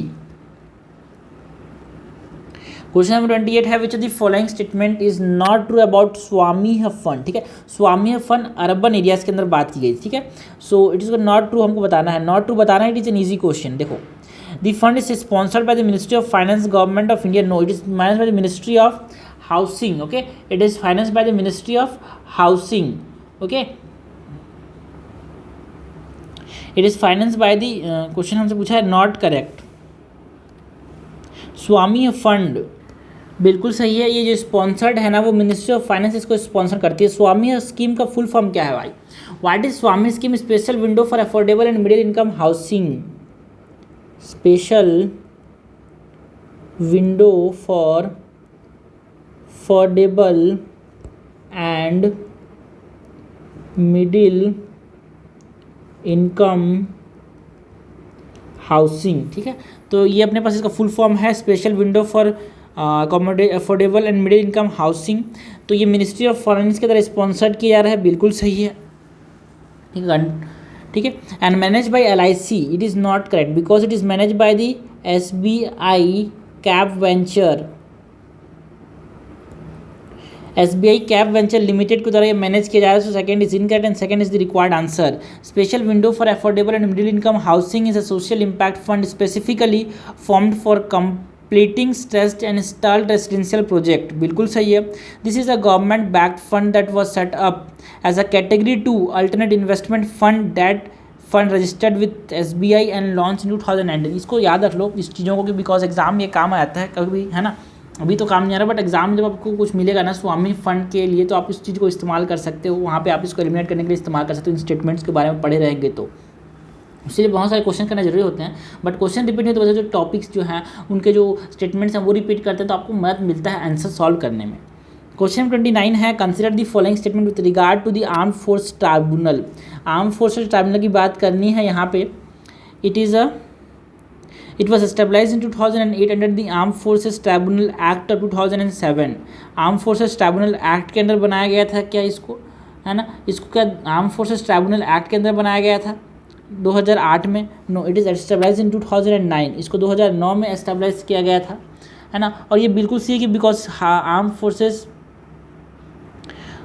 क्वेश्चन नंबर 28 है, which of the following statement is not true about स्वामीह फंड। ठीक है, स्वामीह फंड अर्बन एरियाज के अंदर बात की गई। ठीक है, so it is not true, हमको बताना है, नॉट ट्रू बताना है। It is an easy question. देखो, the fund is sponsored by the ministry of finance, government of India. No, it is managed by the ministry of housing. Okay, it is financed by the ministry of housing. Okay, it is financed by the question हमसे पूछा है, not correct. Swami fund बिल्कुल सही है, ये जो sponsored है ना वो मिनिस्ट्री ऑफ फाइनेंस इसको स्पॉन्सर करती है। स्वामी स्कीम का फुल फॉर्म क्या है भाई, what is Swami scheme, special window for affordable and middle income housing, special window for affordable and middle income housing. ठीक है, तो ये अपने पास इसका फुल फॉर्म है, special window for affordable and middle income housing. तो ये मिनिस्ट्री ऑफ फाइनेंस के द्वारा स्पॉन्सर्ड किया जा रहा है, बिल्कुल सही है। ठीक है, and manage by LIC, it is not correct because it is manage by the SBI cap venture, SBI cap venture limited के द्वारा ये मैनेज किया जा रहा है। So second is incorrect and second is the required answer. Special window for affordable and middle income housing is a social impact fund specifically formed for completing stressed and stalled residential project, बिल्कुल सही है। This is a government backed fund that was set up as a category 2 alternate investment fund, that fund registered with SBI and launch in 2019। इसको याद रख लो इस चीज़ों को कि बिकॉज एग्जाम ये काम आता है कभी, है ना, अभी तो काम नहीं आ रहा, बट एग्जाम में जब आपको कुछ मिलेगा ना स्वामी फंड के लिए, तो आप इस चीज़ को इस्तेमाल कर सकते हो, वहाँ पे आप इसको एलिमिनेट करने के लिए इस्तेमाल कर सकते हो। इन स्टेटमेंट्स के बारे में पढ़े रहेंगे तो इसलिए बहुत सारे क्वेश्चन करना जरूरी होते हैं, बट क्वेश्चन रिपीट नहीं तो वजह जो टॉपिक्स जो हैं उनके जो स्टेटमेंट्स हैं वो रिपीट करते हैं, तो आपको मदद मिलता है आंसर सॉल्व करने में। क्वेश्चन 29 है, consider the following statement with regard to the arm force tribunal. Arm forces tribunal की बात करनी है यहाँ पे। It was established in 2008 under the Armed Forces Tribunal Act of 2007। Armed Forces Tribunal Act के अंदर बनाया गया था क्या इसको, है ना, इसको क्या Armed Forces Tribunal Act के अंदर बनाया गया था 2008 में? नो, इट इज़ एस्टेब्लाइज इन 2009। इसको 2009 में एस्टेब्लाइज किया गया था, है ना। और ये बिल्कुल सही है कि बिकॉज आर्म फोर्सेस,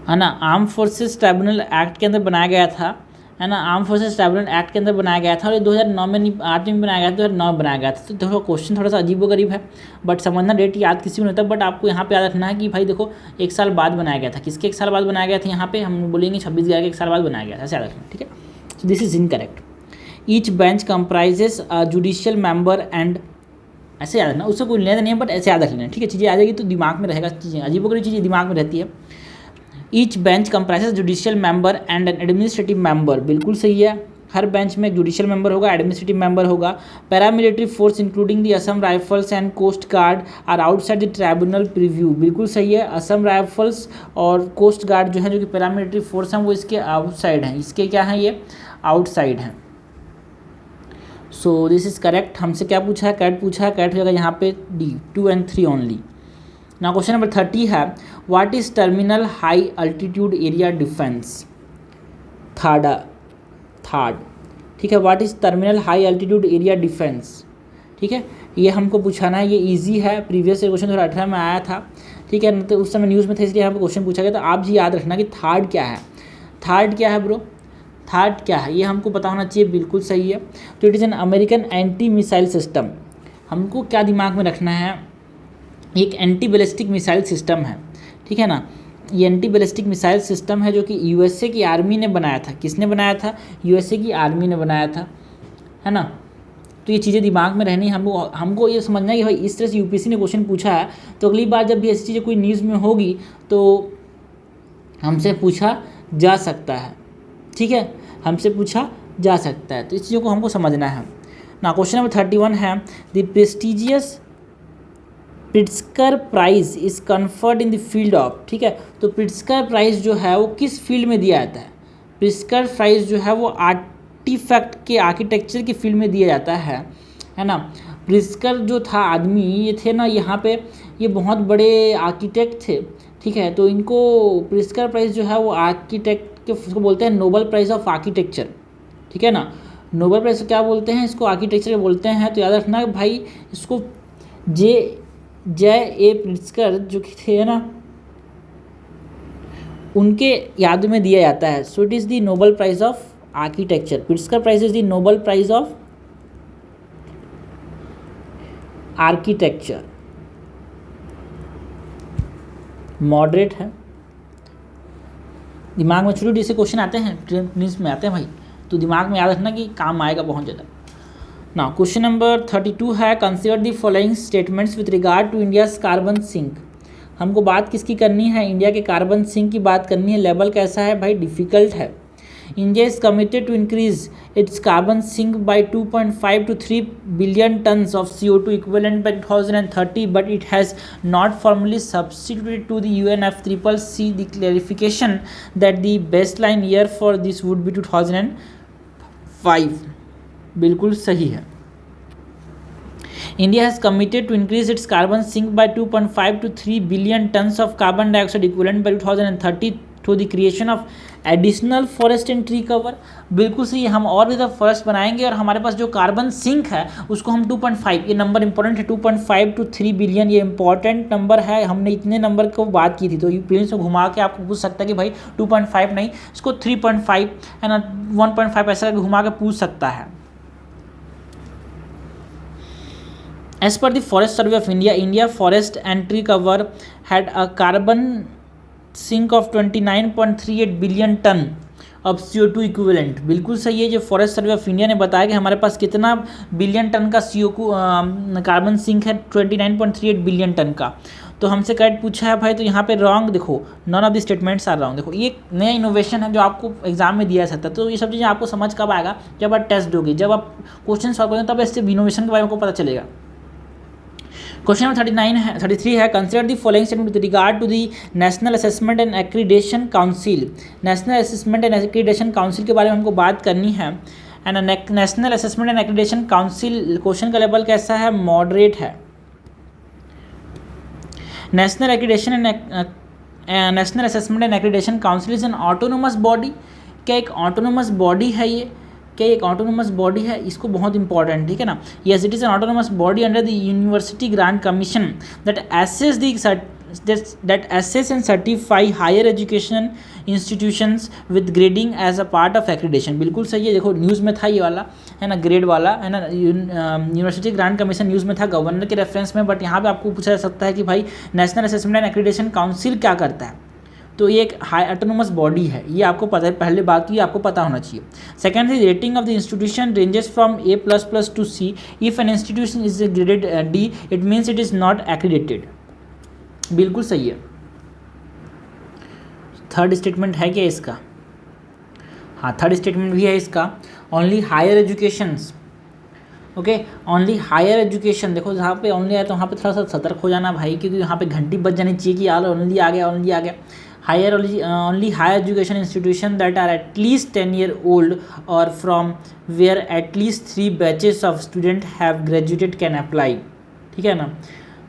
है ना, आर्म फोर्सेस ट्राइब्यूनल एक्ट के अंदर बनाया गया था, है ना, आर्म फोर्सेस ट्राइब्यूनल एक्ट के अंदर बनाया गया था, और ये 2009 में नहीं, 8 में बनाया गया था, 2009 में बनाया गया था। तो देखो क्वेश्चन थोड़ा सा अजीबोगरीब है, बट समझना, डेट याद किसी को नहीं होता, बट आपको यहाँ पे याद रखना है कि भाई देखो 1 साल बाद बनाया गया था। किसके 1 साल बाद बनाया गया था, यहाँ पे हम बोलेंगे 26/11 के 1 साल बाद बनाया गया था, ऐसे याद रखना। ठीक है, so this is incorrect. Each bench comprises a judicial member and, ऐसे याद रखना, उससे कोई लेना नहीं है, बट ऐसे याद रख लेना। ठीक है, चीज़ें आ जाएगी तो दिमाग में रहेगा, चीज़ें अजीबोगरीब चीज़ें दिमाग में रहती है। Each bench comprises judicial member and an administrative member, बिल्कुल सही है। हर बेंच में जुडिशियल मेंबर होगा, एडमिनिस्ट्रेटिव मेंबर होगा। Paramilitary force including the Assam rifles and coast guard are outside the tribunal preview, बिल्कुल सही है। असम राइफल्स और कोस्ट गार्ड जो है, जो कि पैरामिलिट्री फोर्स हैं, वो इसके आउटसाइड हैं। इसके क्या हैं, ये आउटसाइड हैं। सो दिस इज करेक्ट। हमसे क्या पूछा है, कैट पूछा है, कैट हो जाएगा यहाँ पे डी, 2 and 3 ओनली। ना क्वेश्चन नंबर 30 है, what is terminal high altitude area defence, third. ठीक है, what is terminal high altitude area defence. ठीक है, ये हमको पूछाना है, ये इजी है, प्रीवियस क्वेश्चन 2018 में आया था, ठीक है, तो उस समय न्यूज़ में था इसलिए यहाँ पे क्वेश्चन पूछा गया। तो आप जी याद रखना कि थर्ड क्या है, थर्ड क्या है ब्रो, थर्ड क्या है ये हमको पता होना चाहिए, बिल्कुल सही है। तो it is an American anti missile system. हमको क्या दिमाग में रखना है, एक एंटी बैलिस्टिक मिसाइल सिस्टम है, ठीक है ना। ये एंटी बैलिस्टिक मिसाइल सिस्टम है जो कि यूएसए की आर्मी ने बनाया था। किसने बनाया था, यूएसए की आर्मी ने बनाया था, है ना। तो ये चीज़ें दिमाग में रहनी, हमको ये समझना है कि भाई इस तरह से यूपीएससी ने क्वेश्चन पूछा है, तो अगली बार जब भी ऐसी चीज़ें कोई न्यूज़ में होगी तो हमसे पूछा जा सकता है, ठीक है, हमसे पूछा जा सकता है। तो इस चीज़ों को हमको समझना है ना। क्वेश्चन नंबर 31 है, the prestigious Pritzker prize is conferred in the field of, ठीक है। तो प्रिट्जकर प्राइज़ जो है वो किस फील्ड में दिया जाता है, प्रिट्जकर प्राइज़ जो है वो आर्टिफैक्ट के आर्किटेक्चर की फील्ड में दिया जाता है ना। प्रिट्जकर जो था आदमी, ये थे ना यहाँ पे, ये बहुत बड़े आर्किटेक्ट थे, ठीक है। तो इनको प्रिट्जकर प्राइज़ जो है वो आर्किटेक्ट के, उसको बोलते हैं नोबल प्राइज़ ऑफ आर्किटेक्चर, ठीक है ना। नोबल प्राइज़ क्या बोलते हैं, इसको आर्किटेक्चर बोलते हैं। तो याद रखना भाई, इसको जे ए प्रिट्जकर जो थे ना, उनके याद में दिया जाता है। So it is the Nobel prize of architecture. Pritzker prize is the Nobel prize of architecture. Moderate है, दिमाग में छोटे से क्वेश्चन आते हैं, न्यूज़ में आते हैं भाई, तो दिमाग में याद रखना कि काम आएगा बहुत ज़्यादा ना। क्वेश्चन नंबर 32 है, consider the following statements with regard to India's carbon sink. हमको बात किसकी करनी है, इंडिया के कार्बन सिंक की बात करनी है। लेवल कैसा है भाई, डिफ़िकल्ट है। India is committed to increase its carbon sink by 2.5 to 3 billion tons of CO2 equivalent by 2030, but it has not formally substituted to the UNFCCC the clarification that the baseline year for this would be 2005। बिल्कुल सही है। India has committed to increase its carbon sink by 2.5 to 3 billion tons of carbon dioxide equivalent by 2030 through the creation of additional forest and tree cover. बिल्कुल सही, हम और भी ज़्यादा forest बनाएंगे और हमारे पास जो कार्बन सिंक है उसको हम 2.5, ये नंबर इंपॉर्टेंट है, 2.5 to 3 बिलियन, ये इंपॉर्टेंट नंबर है। हमने इतने नंबर को बात की थी, तो प्लेन्स में घुमा के आपको पूछ सकता है कि भाई 2.5 नहीं, इसको 3.5 है ना, 1.5 ऐसा घुमा के पूछ सकता है। As per the Forest Survey of India, India forest and tree cover had a carbon sink of 29.38 billion ton of CO2 equivalent। बिल्कुल सही है, जो फॉरेस्ट सर्वे ऑफ इंडिया ने बताया कि हमारे पास कितना बिलियन टन का कार्बन सिंक है, 29.38 बिलियन टन का। तो हमसे करेक्ट पूछा है भाई, तो यहाँ पे रॉन्ग, देखो none of the statements are wrong. देखो ये नया इनोवेशन है जो आपको एग्जाम में दिया सकता है। तो ये सब चीज़ें आपको समझ कब आएगा, जब आप टेस्ट दोगे, जब आप क्वेश्चन सॉल्व करोगे, तब इससे इनोवेशन के बारे में आपको पता चलेगा। क्वेश्चन नंबर 33 है, consider the following statement with regard to the national assessment and accreditation council. National assessment and accreditation council के बारे में हमको बात करनी है। And national assessment and accreditation council, question का लेवल कैसा है, मॉडरेट है। National assessment and accreditation council is an autonomous body. क्या एक ऑटोनोमस बॉडी है ये, क्या एक ऑटोनोमस बॉडी है, इसको बहुत इंपॉर्टेंट, ठीक है ना। Yes, it is N autonomous body under the university grant commission that assess and certify higher education institutions with grading as a part of accreditation। बिल्कुल सही है, देखो न्यूज़ में था ये वाला, है ना, ग्रेड वाला, है ना, यूनिवर्सिटी ग्रांट कमीशन न्यूज़ में था गवर्नर के रेफरेंस में। बट यहाँ पे आपको पूछा जा सकता है कि भाई national assessment and accreditation council क्या करता है। तो ये एक हाई ऑटोनोमस बॉडी है, ये आपको पता है, पहले बाकी आपको पता होना चाहिए। Second is rating of the institution ranges from A++ to C। If an institution is graded D, it means it is not accredited. बिल्कुल सही है। थर्ड स्टेटमेंट है क्या इसका, हाँ थर्ड स्टेटमेंट भी है इसका। Only higher educations, okay, only higher education, देखो जहाँ पे ओनली है तो वहाँ पे थोड़ा सा सतर्क हो जाना भाई, क्योंकि यहाँ पे घंटी बज जानी चाहिए कि यार ओनली आ गया, ओनली आ गया। only higher education institution that are at least 10 year old or from where at least 3 batches of student have graduated can apply। ठीक है ना,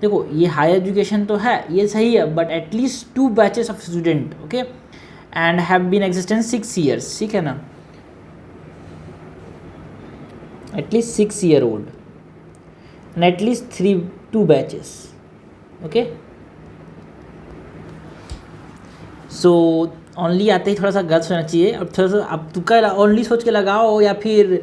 देखो ये हायर एजुकेशन तो है, ये सही है, but at least 2 batches of student, okay, and have been existence 6 years, ठीक है ना, at least 6 year old। and at least 2 batches. Okay, so only आते ही थोड़ा सा गलत सोचना चाहिए। अब थोड़ा सा अब तुक्का ओनली सोच के लगाओ या फिर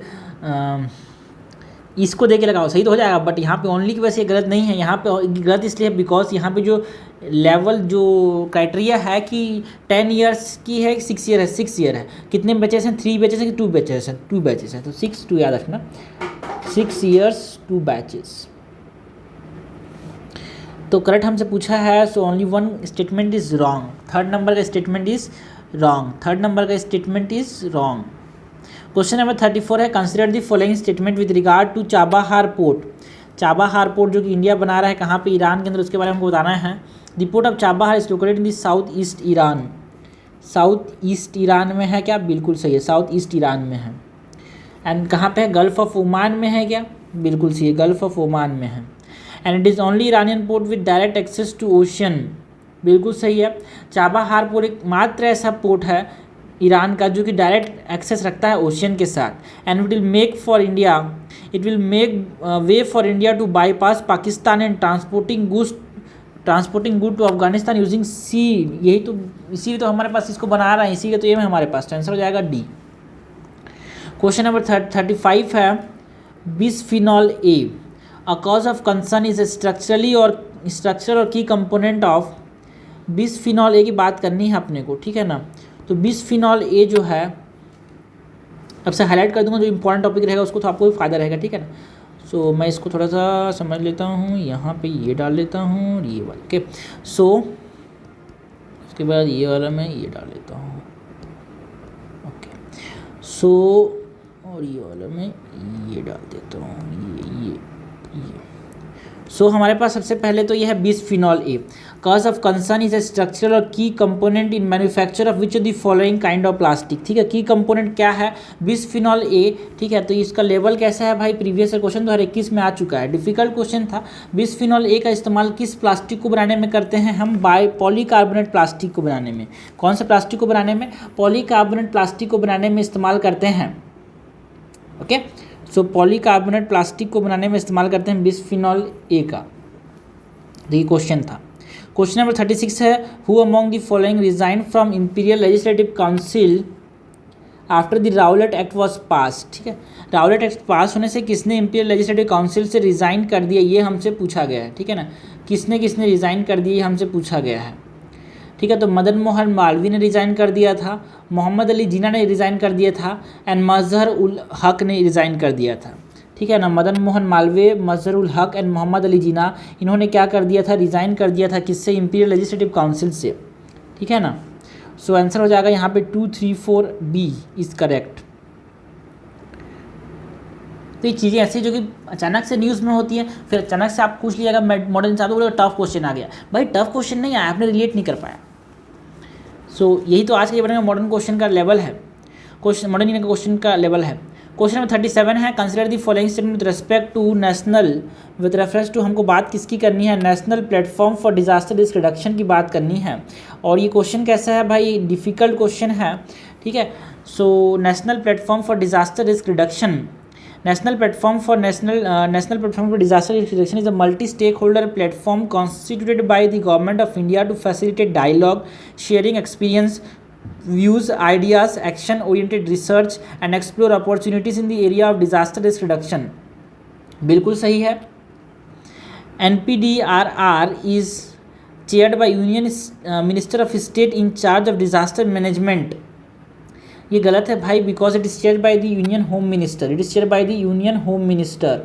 इसको दे के लगाओ, सही तो हो जाएगा। बट यहाँ पे ओनली की वजह से गलत नहीं है, यहाँ पे गलत इसलिए बिकॉज यहाँ पे जो लेवल जो क्राइटेरिया है कि 10 ईयर्स की है, 6 ईयर है, 6 ईयर है। कितने बैचेस हैं? 3 बैचेस हैं कि 2 बैचेस हैं? 2 बैचेस हैं, तो 6 2 याद रखना, 6 ईयर्स 2 बैचेस। तो करेक्ट हमसे पूछा है, so only 1 statement is wrong. 3rd number का statement is wrong, 3rd number का statement is wrong. Question number 34 है, consider the following statement with regard to Chabahar port. Chabahar port जो कि India बना रहा है, कहाँ पे? ईरान के अंदर, उसके बारे में हमको बताना है। The port of Chabahar is located in the south east Iran. South east Iran में है क्या? बिल्कुल सही है, साउथ ईस्ट ईरान में है। एंड कहाँ पे है? गल्फ ऑफ ओमान में है क्या? बिल्कुल सही है, गल्फ ऑफ ओमान में है। And it is only Iranian port with direct access to ocean. बिल्कुल सही है, चाबाहार पोर्ट एक मात्र ऐसा पोर्ट है ईरान का जो कि डायरेक्ट एक्सेस रखता है ओशियन के साथ। And it will make for India, it will make way for India to bypass Pakistan and transporting good to Afghanistan using sea. यही तो, इसीलिए तो हमारे पास इसको बना रहा है, इसीलिए तो ये में हमारे पास आंसर हो जाएगा डी। क्वेश्चन नंबर 35 है, bisphenol A a cause of concern is structure और की कंपोनेंट ऑफ। बिस्फिनॉल ए की बात करनी है अपने को, ठीक है ना। तो बिस्फिनॉल ए जो है, अब से हाईलाइट कर दूंगा, जो इंपॉर्टेंट टॉपिक रहेगा उसको तो आपको भी फायदा रहेगा, ठीक है ना। सो मैं इसको थोड़ा सा समझ लेता हूँ, यहाँ पे ये डाल लेता हूँ और ये वाला, ओके। सो उसके बाद ये वाला मैं ये डाल लेता हूँ, ओके। सो और ये वाला मैं ये डाल देता हूँ, ये। सो हमारे पास सबसे पहले तो ये है bisphenol A. Cause of concern is a structural और की component in manufacture of which of the following kind of plastic. ठीक है, की कंपोनेंट क्या है? बिस्फिनॉल ए, ठीक है। तो इसका लेवल कैसा है भाई? प्रीवियस क्वेश्चन 2021 में आ चुका है, डिफिकल्ट क्वेश्चन था। बिस्फिनॉल ए का इस्तेमाल किस प्लास्टिक को बनाने में करते हैं हम? पॉलीकार्बोनेट प्लास्टिक को बनाने में। कौन से प्लास्टिक को बनाने में? पॉलीकार्बोनेट प्लास्टिक को बनाने में इस्तेमाल करते हैं, ओके। सो पॉलीकार्बोनेट प्लास्टिक को बनाने में इस्तेमाल करते हैं बिस्फिनॉल ए का। तो ये क्वेश्चन था। क्वेश्चन नंबर 36 है, who among the following resign from imperial legislative council after the Rowlatt act was pass. ठीक है, राउलेट एक्ट पास होने से किसने इंपीरियल लेजिस्लेटिव काउंसिल से रिज़ाइन कर दिया, ये हमसे पूछा गया है, ठीक है ना। किसने किसने रिज़ाइन कर दिया, हमसे पूछा गया है, ठीक है। तो मदन मोहन मालवीय ने रिज़ाइन कर दिया था, मोहम्मद अली जिन्ना ने रिज़ाइन कर दिया था, एंड मजहर उल हक ने रिज़ाइन कर दिया था, ठीक है ना। मदन मोहन मालवीय, मजहर उल हक एंड मोहम्मद अली जिन्ना, इन्होंने क्या कर दिया था? रिज़ाइन कर दिया था। किससे? इंपीरियल लेजिस्लेटिव काउंसिल से, ठीक है ना। सो आंसर हो जाएगा यहाँ पे 2, 3, 4 बी इज़ करेक्ट। तो ये चीज़ें ऐसी जो कि अचानक से न्यूज़ में होती है, फिर अचानक से आप पूछ लीजिएगा मॉडर्न साहब बोले टफ क्वेश्चन आ गया। भाई टफ क्वेश्चन नहीं आया, आपने रिलेट नहीं कर पाया। सो यही तो आज के जीवन में मॉडर्न क्वेश्चन का लेवल है, मॉडर्न क्वेश्चन का लेवल है। क्वेश्चन नंबर 37 है, consider the following statement with respect to national, with reference to, हमको बात किसकी करनी है? National platform for disaster risk reduction की बात करनी है। और ये क्वेश्चन कैसा है भाई? डिफिकल्ट क्वेश्चन है, ठीक है। So national platform for disaster risk reduction, National Platform for Disaster Risk Reduction is a multi-stakeholder platform constituted by the Government of India to facilitate dialogue, sharing experience, views, ideas, action-oriented research and explore opportunities in the area of disaster risk reduction. बिल्कुल सही है। NPDRR is chaired by Union Minister of State in charge of disaster management. ये गलत है भाई, because it is chaired by the union home minister, it is chaired by the union home minister,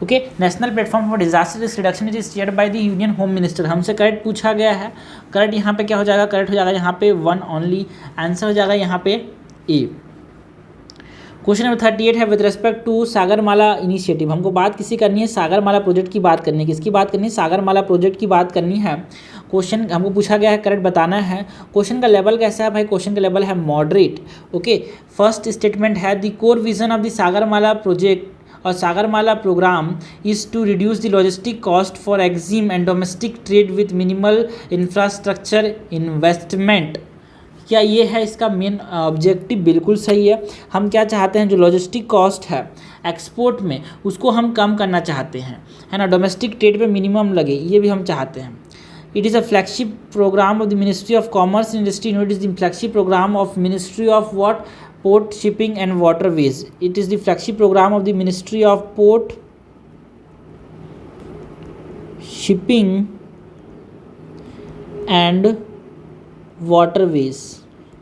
okay. National platform for disaster risk reduction it is chaired by the union home minister. हमसे correct पूछा गया है, correct यहाँ पे क्या हो जाएगा? Correct हो जाएगा यहाँ पे 1 ओनली, आंसर हो जाएगा यहाँ पे ए। क्वेश्चन नंबर 38 है, with respect to Sagarmala initiative, हमको बात किसी करनी है? सागरमाला प्रोजेक्ट की बात करनी है। किसकी बात करनी है? सागरमाला प्रोजेक्ट की बात करनी है। क्वेश्चन हमको पूछा गया है, करेक्ट बताना है। क्वेश्चन का लेवल कैसा है भाई? क्वेश्चन का लेवल है मॉडरेट, ओके। फर्स्ट स्टेटमेंट है, the core vision of the Sagarmala project और Sagarmala programme is to reduce the logistic cost for EXIM and domestic trade with minimal infrastructure investment. क्या ये है इसका मेन ऑब्जेक्टिव? बिल्कुल सही है। हम क्या चाहते हैं, जो लॉजिस्टिक कॉस्ट है एक्सपोर्ट में उसको हम कम करना चाहते हैं, है ना, डोमेस्टिक ट्रेड पे मिनिमम लगे, ये भी हम चाहते हैं। It is a flagship programme of the ministry of commerce industry. It is the flagship programme of ministry of what? Port shipping and waterways. It is the flagship programme of the ministry of port shipping and waterways.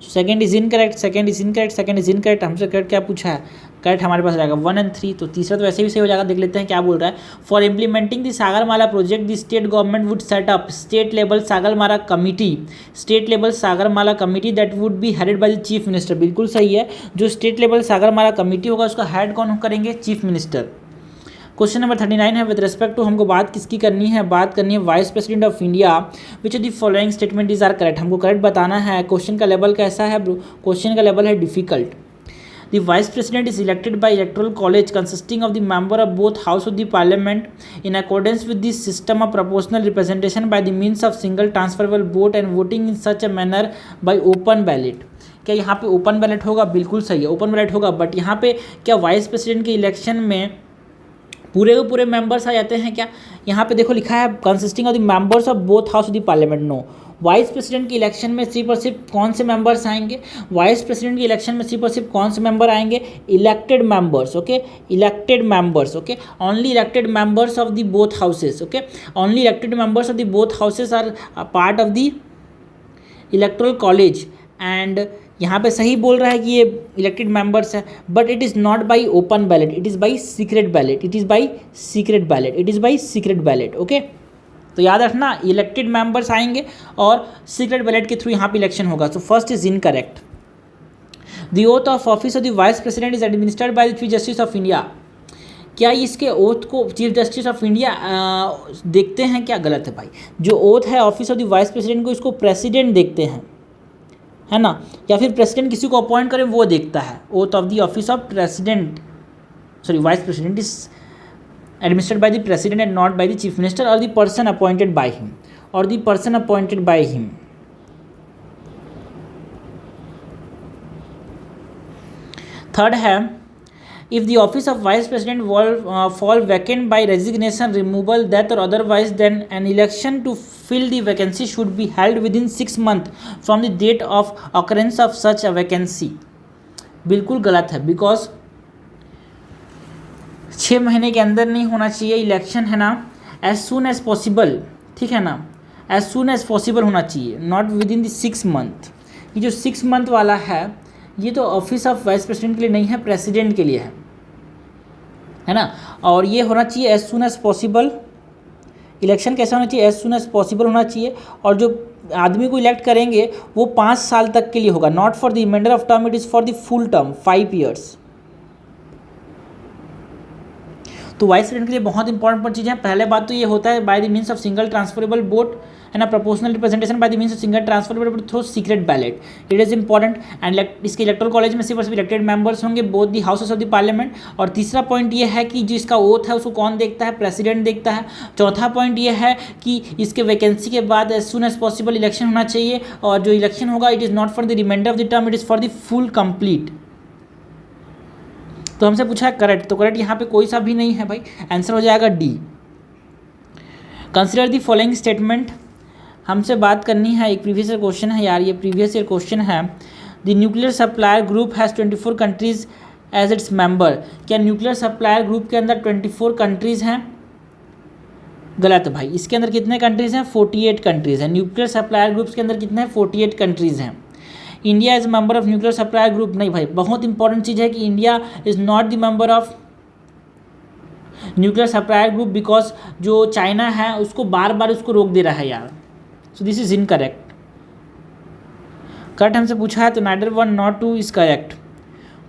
Second is incorrect, second is incorrect, second is incorrect. हमसे correct क्या पूछा है? Correct हमारे पास रहेगा 1 और 3। तो तीसरा तो वैसे भी सही हो जाएगा। देख लेते हैं क्या बोल रहा है। For implementing the Sagarmala project the state government would set up state level Sagarmala committee, state level Sagarmala committee that would be headed by the chief minister. बिल्कुल सही है। जो स्टेट लेवल सागरमाला कमिटी होगा उसका हेड कौन करेंगे? Chief minister. क्वेश्चन नंबर 39 है, with respect to, हमको बात किसकी करनी है? बात करनी है vice president of India. Which of the following statement is are correct? हमको करेक्ट बताना है। क्वेश्चन का लेवल कैसा है? क्वेश्चन का लेवल है difficult. The vice president is elected by electoral college consisting of the member of both house of the parliament in accordance with the system of proportional representation by the means of single transferable vote and voting in such a manner bye open ballot. क्या यहाँ पे open ballot होगा? बिल्कुल सही है, open ballot होगा। But यहाँ पे क्या वाइस प्रेसिडेंट के इलेक्शन में पूरे के पूरे मेंबर्स आ जाते हैं क्या? यहाँ पे देखो लिखा है consisting of the members of both house of the parliament. No, vice president के इलेक्शन में सिर्फ और सिर्फ कौन से मेंबर्स आएंगे? वाइस प्रेसिडेंट के इलेक्शन में सिर्फ और सिर्फ कौन से मेंबर आएंगे? Elected members. Okay, elected members. Okay, only elected members of the both houses. Okay, only elected members of the both houses are part of the electoral college. And यहाँ पे सही बोल रहा है कि ये इलेक्टेड मेंबर्स है, but it is not by open ballot, it is by secret ballot, it is by secret ballot, it is by secret ballot. Okay, तो याद रखना इलेक्टेड मेंबर्स आएंगे और सीक्रेट बैलेट के थ्रू यहाँ पे इलेक्शन होगा। सो first is incorrect. The oath of office of the vice president is administered by the chief justice of India. क्या इसके ओथ को चीफ जस्टिस ऑफ इंडिया देखते हैं? क्या गलत है भाई। जो ओथ है office of the vice president को, इसको प्रेसिडेंट देखते हैं, है ना, या फिर प्रेसिडेंट किसी को अपॉइंट करें वो देखता है। Oath of the office of president, sorry vice president is administered by the president and not by the chief minister और the person appointed by him, और the person appointed by him. Third है, if the office of vice president fall vacant by resignation, removal, death or otherwise, then an election to fill the vacancy should be held within 6 months from the date of occurrence of such a vacancy। बिल्कुल गलत है, because 6 महीने के अंदर नहीं होना चाहिए election, है ना, एज सुन एज पॉसिबल, ठीक है ना, एज सुन एज पॉसिबल होना चाहिए, not with in the 6 month. ये जो 6 मंथ वाला है ये तो ऑफिस ऑफ वाइस प्रेसिडेंट के लिए नहीं है, प्रेसिडेंट के लिए है ना। और ये होना चाहिए as soon as possible. Election कैसा होना चाहिए? एज सुन एज पॉसिबल होना चाहिए। और जो आदमी को इलेक्ट करेंगे वो 5 साल तक के लिए होगा, not for the reminder of term, it is for the full term 5 years. तो वाइस प्रेसिडेंट के लिए बहुत इंपॉर्टेंट चीज़ है। पहले बात तो ये होता है by the means of single transferable vote, है ना, proportional representation by the means of single transferable vote through secret ballot, it is important. And इसके इलेक्टोरल कॉलेज में सिर्फ और सिर्फ इलेक्टेड मेंबर्स होंगे both the houses of the parliament. और तीसरा पॉइंट ये है कि जिसका ओथ है उसको कौन देखता है? प्रेसिडेंट देखता है। चौथा पॉइंट ये है कि इसके वैकेंसी के बाद as soon as possible election होना चाहिए, और जो इलेक्शन होगा it is not for the reminder of the term, it is for the full complete. तो हमसे पूछा है करेक्ट, तो करेक्ट यहाँ पे कोई सा भी नहीं है भाई, आंसर हो जाएगा D. Consider the following statement. हमसे बात करनी है, एक प्रीवियस ईयर क्वेश्चन है यार, ये प्रीवियस ईयर क्वेश्चन है। The nuclear supplier group has 24 countries as its member. क्या न्यूक्लियर सप्लायर ग्रुप के अंदर 24 कंट्रीज़ हैं? गलत भाई, इसके अंदर कितने कंट्रीज़ हैं? 48 कंट्रीज़ हैं। न्यूक्लियर सप्लायर ग्रुप्स के अंदर कितने हैं? 48 कंट्रीज़ हैं। India is member of nuclear supplier group, नहीं भाई, बहुत इंपॉर्टेंट चीज़ है कि India is not the member of nuclear supplier group, because जो चाइना है उसको बार बार उसको रोक दे रहा है यार। So this is incorrect. Correct हमसे पूछा है तो neither 1 not 2 is correct.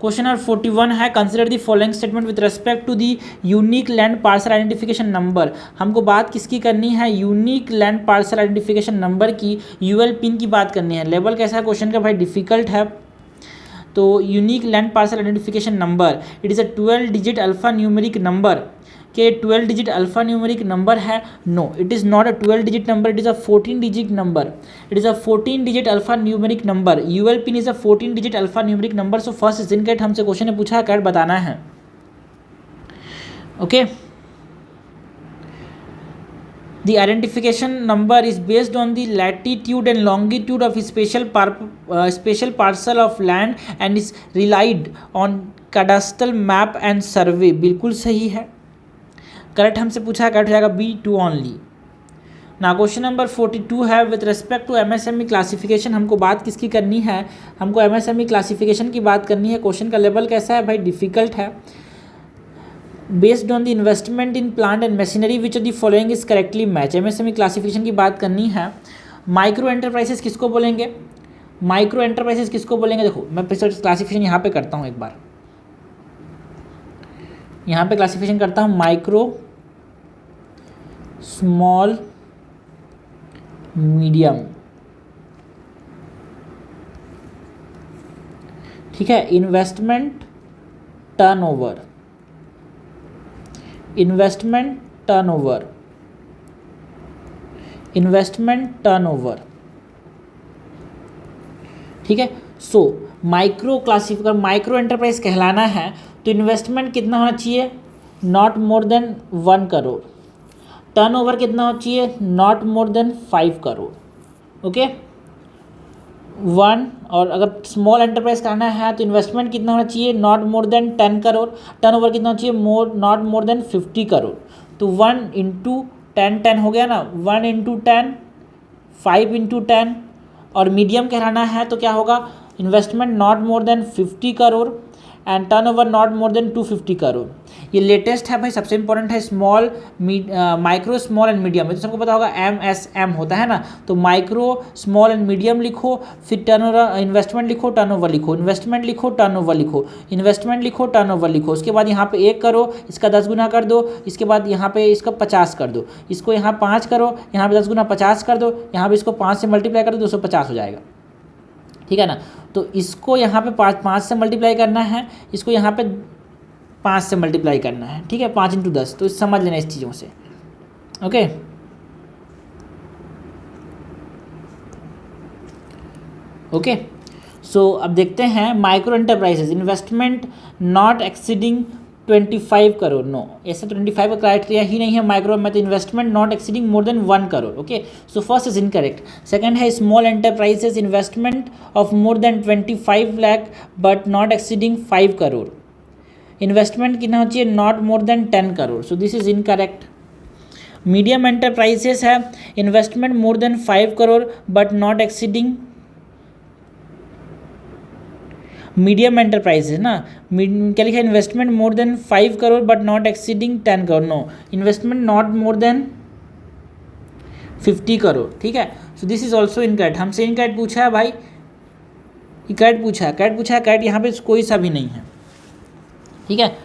Question number 41 है, consider the following statement with respect to the unique land parcel identification number. हमको बात किसकी करनी है? Unique land parcel identification number की, यूएल पिन की बात करनी है। लेवल कैसा है क्वेश्चन का भाई? डिफिकल्ट है। तो unique land parcel identification number, it is a 12 digit alphanumeric number कि 12 डिजिट अल्फा न्यूमेरिक नंबर है? No, it is not a 12 digit number, it is a 14 digit number. It is a 14 digit alphanumeric number. UL PIN is a 14 digit alphanumeric number. So first is incorrect. हमसे question ने पूछा कैट बताना है. Okay. The identification number is based on the latitude and longitude of a special parcel of land and is relied on cadastral map and survey. बिल्कुल सही है. Correct हमसे पूछा है, करेक्ट हो जाएगा B2 ओनली. ना क्वेश्चन नंबर 42 है with respect to MSME classification. हमको बात किसकी करनी है? हमको एमएसएमई क्लासिफिकेशन की बात करनी है. क्वेश्चन का लेवल कैसा है भाई? डिफिकल्ट है. Based on the investment in plant and machinery which the following is correctly match. MSME classification की बात करनी है. माइक्रो एंटरप्राइजेस किसको बोलेंगे? माइक्रो एंटरप्राइजेस किसको बोलेंगे? देखो मैं क्लासिफिकेशन यहाँ पे करता हूँ. एक बार यहाँ पे क्लासिफिकेशन करता हूँ. Micro, small, medium. ठीक है. Investment turnover, investment turnover, investment turnover. ठीक है. सो माइक्रो क्लासिफिकर माइक्रो एंटरप्राइज कहलाना है तो इन्वेस्टमेंट कितना होना चाहिए? Not more than 1 crore. Turnover कितना होना चाहिए? Not more than 5 crore. Okay. 1. और अगर स्मॉल एंटरप्राइज करना है तो इन्वेस्टमेंट कितना होना चाहिए? Not more than 10 crore. Turnover कितना होना चाहिए? Not more than 50 crore. तो 1 इंटू 10, 10 हो गया ना. 1 इंटू 10, 5 इंटू 10. और मीडियम कहलाना है तो क्या होगा? Investment not more than 50 crore and turnover not more then 250 crore. ये लेटेस्ट है भाई, सबसे इंपॉर्टेंट है. Small, micro, small and medium. तो सबको पता होगा MSM होता है ना. तो माइक्रो, स्मॉल एंड मीडियम लिखो, फिर टर्नओवर, इन्वेस्टमेंट लिखो, टर्नओवर लिखो, इन्वेस्टमेंट लिखो, टर्नओवर लिखो, इन्वेस्टमेंट लिखो, टर्नओवर लिखो. उसके बाद यहाँ पे 1 करो, इसका 10 गुना कर दो. इसके बाद यहाँ पे इसका 50 कर दो. इसको यहाँ 5 करो, यहाँ पे 10 गुना 50 कर दो. यहाँ पे इसको 5 से मल्टीप्लाई कर दो, 250 हो जाएगा. ठीक है ना. तो इसको यहाँ पे 5 से मल्टीप्लाई करना है, इसको यहाँ पे 5 से मल्टीप्लाई करना है. ठीक है. 5 इंटू 10. तो समझ लेना इस चीज़ों से. ओके. ओके. सो अब देखते हैं micro enterprises. Investment not exceeding 25 crore. No, ऐसा 25 का क्राइटेरिया ही नहीं है माइक्रो में. तो investment not exceeding more than 1 crore. Okay. So first is incorrect. Second है small enterprises. Investment of more than 25 lakh but not exceeding 5 crore. Investment कितना होना चाहिए? Not more than 10 crore. So this is incorrect. Medium enterprises है. Investment more than 5 crore but not exceeding. Medium enterprises ना, क्या लिखा है? Investment more than 5 crore but not exceeding 10 crore. No, investment not more than 50 crore. ठीक है. So this is also incorrect. हमसे incorrect पूछा है भाई, करेक्ट पूछा है, करेक्ट पूछा है, करेक्ट यहाँ पे कोई सा भी नहीं है. ठीक है.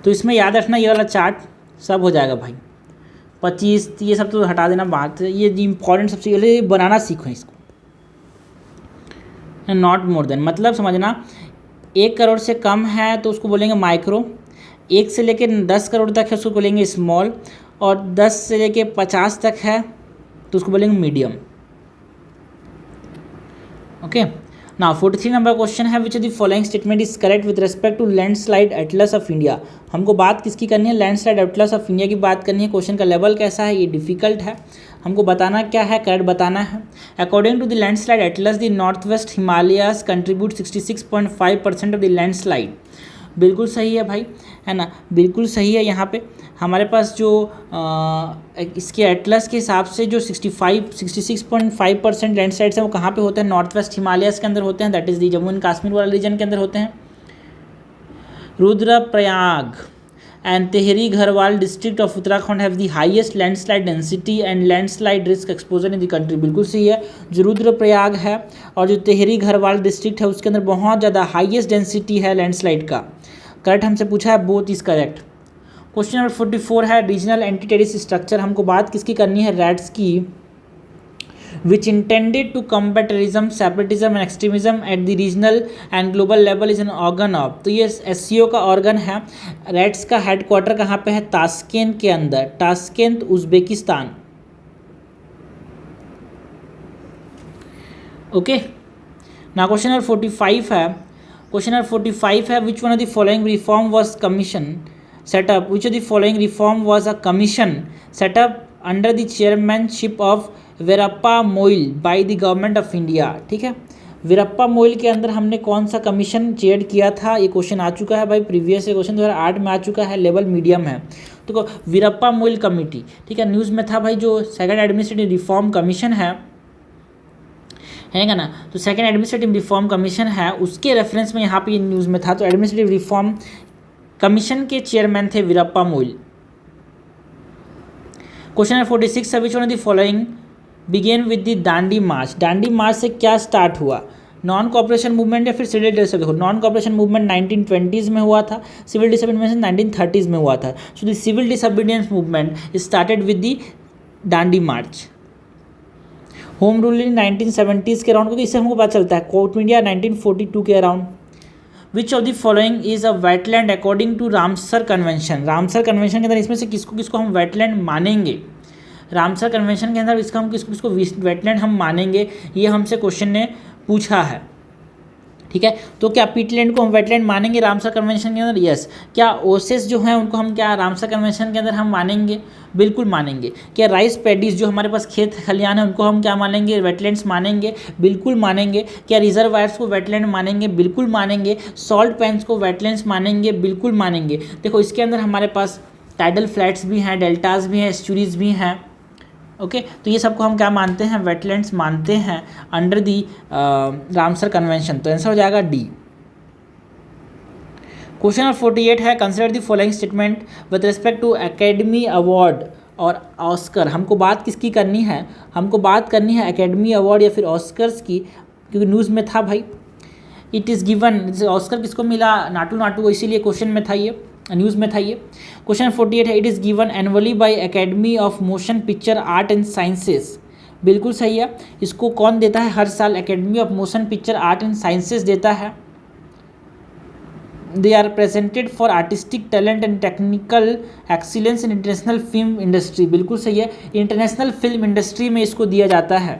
तो इसमें याद रखना ये वाला चार्ट सब हो जाएगा भाई. 25 ये सब तो हटा देना बात. ये इंपॉर्टेंट सबसे पहले बनाना सीखो इसको. नॉट मोर देन मतलब समझना, 1 करोड़ से कम है तो उसको बोलेंगे माइक्रो. 1 से लेके 10 करोड़ तक है उसको बोलेंगे स्मॉल. और 10 से लेके 50 तक है तो उसको बोलेंगे medium. Okay. Now 43 number question है which the following statement is correct with respect to landslide atlas of India. हमको बात किसकी करनी है? लैंडस्लाइड एटलस ऑफ इंडिया की बात करनी है. क्वेश्चन का लेवल कैसा है? ये डिफिकल्ट है. हमको बताना क्या है? करेक्ट बताना है. According to the landslide atlas the north west Himalayas contribute 66.5% of the landslide. बिल्कुल सही है भाई, है ना. बिल्कुल सही है. यहाँ पे हमारे पास जो इसके एटलस के हिसाब से जो 66.5% लैंडस्लाइड्स हैं वो कहाँ पे होते हैं? नॉर्थ वेस्ट हिमालयाज के अंदर होते हैं. That is the Jammu and Kashmir वाला रीजन के अंदर होते हैं. Rudraprayag and Tehri Garhwal district of Uttarakhand have the highest landslide density and landslide risk exposure in the country. बिल्कुल सही है. जो रुद्रप्रयाग है और जो तेहरी घरवाल डिस्ट्रिक्ट है उसके अंदर बहुत ज़्यादा हाईएस्ट डेंसिटी है लैंडस्लाइड का. करेक्ट हमसे पूछा है. Both is correct. Question number 44 है रीजनल एंटी टेररिस्ट स्ट्रक्चर. हमको बात किसकी करनी है? रैट्स की. which intended to combat terrorism, separatism and extremism at the regional and global level is an organ of। तो ये SCO का ऑर्गन है। रेड्स का हेडक्वार्टर कहाँ पे है? ताशकेंत के अंदर, ताशकेंत उज्बेकिस्तान। ओके, ना क्वेश्चन नंबर 45 है। क्वेश्चन नंबर 45 है, which one of the following reform was commission set up, which of the following reform was a commission set up under the chairmanship of Veerappa Moily by the government of India. ठीक है, वीरप्पा मोइल के अंदर हमने कौन सा commission chair किया था? ये क्वेश्चन आ चुका है भाई, प्रीवियस क्वेश्चन 2008 में आ चुका है, लेवल मीडियम है। तो वीरप्पा मोइल कमेटी, ठीक है, न्यूज़ में था भाई, जो सेकंड एडमिनिस्ट्रेटिव रिफॉर्म कमीशन है ना, तो सेकंड एडमिनिस्ट्रेटिव रिफॉर्म कमीशन है, उसके रेफरेंस में यहाँ पे न्यूज़ में था। तो एडमिनिस्ट्रेटिव रिफॉर्म कमीशन के चेयरमैन थे वीरप्पा मोइल। क्वेश्चन नंबर 46 है, which one of the following began with the Dandi march. Dandi march से क्या स्टार्ट हुआ? नॉन कॉपरेशन मूवमेंट या फिर सिविल डिसोबीडियंस? देखो, नॉन कॉपरेशन मूवमेंट 1920s में हुआ था, सिविल डिसोबीडियंस 1930s में हुआ था। So the civil disobedience movement started with the Dandi march. Home rule in 1970s के अराउंड, क्योंकि इससे हमको पता चलता है। कोर्ट मीडिया 1942 के अराउंड। Which of the following is a wetland according to Ramsar convention. Ramsar convention के अंदर इसमें से किसको किसको हम वेटलैंड मानेंगे? रामसर कन्वेंशन के अंदर इसका हम किसको किसको वेटलैंड हम मानेंगे, ये हमसे क्वेश्चन ने पूछा है। ठीक है, तो क्या पीटलैंड को हम वेटलैंड मानेंगे रामसर कन्वेंशन के अंदर? यस। क्या ओसेस जो हैं उनको हम क्या रामसर कन्वेंशन के अंदर हम मानेंगे? बिल्कुल मानेंगे। क्या राइस पैडीज जो हमारे पास खेत खलियान है उनको हम क्या मानेंगे? वेटलैंड्स मानेंगे? बिल्कुल मानेंगे। क्या रिजर्वायर्स को वेटलैंड मानेंगे? बिल्कुल मानेंगे। सॉल्ट पैन्स को वेटलैंड्स मानेंगे? बिल्कुल मानेंगे। देखो, इसके अंदर हमारे पास टाइडल फ्लैट्स भी हैं, डेल्टाज भी हैं, एस्चुरीज भी हैं। ओके, तो ये सबको हम क्या मानते हैं? वेटलैंड्स मानते हैं अंडर दी रामसर कन्वेंशन। तो आंसर हो जाएगा डी। क्वेश्चन नंबर 48 है, consider the following statement with respect to academy award और ऑस्कर। हमको बात किसकी करनी है? हमको बात करनी है एकेडमी अवार्ड या फिर ऑस्कर्स की, क्योंकि न्यूज़ में था भाई। इट इज़ गिवन, ऑस्कर किसको मिला? नाटू नाटू, इसीलिए क्वेश्चन में था, ये न्यूज़ में था ये। क्वेश्चन 48 है, it is given annually by academy of motion picture art and sciences. बिल्कुल सही है। इसको कौन देता है? हर साल academy of motion picture art and sciences देता है। They are presented for artistic talent and technical excellence in international film industry. बिल्कुल सही है, इंटरनेशनल फिल्म इंडस्ट्री में इसको दिया जाता है।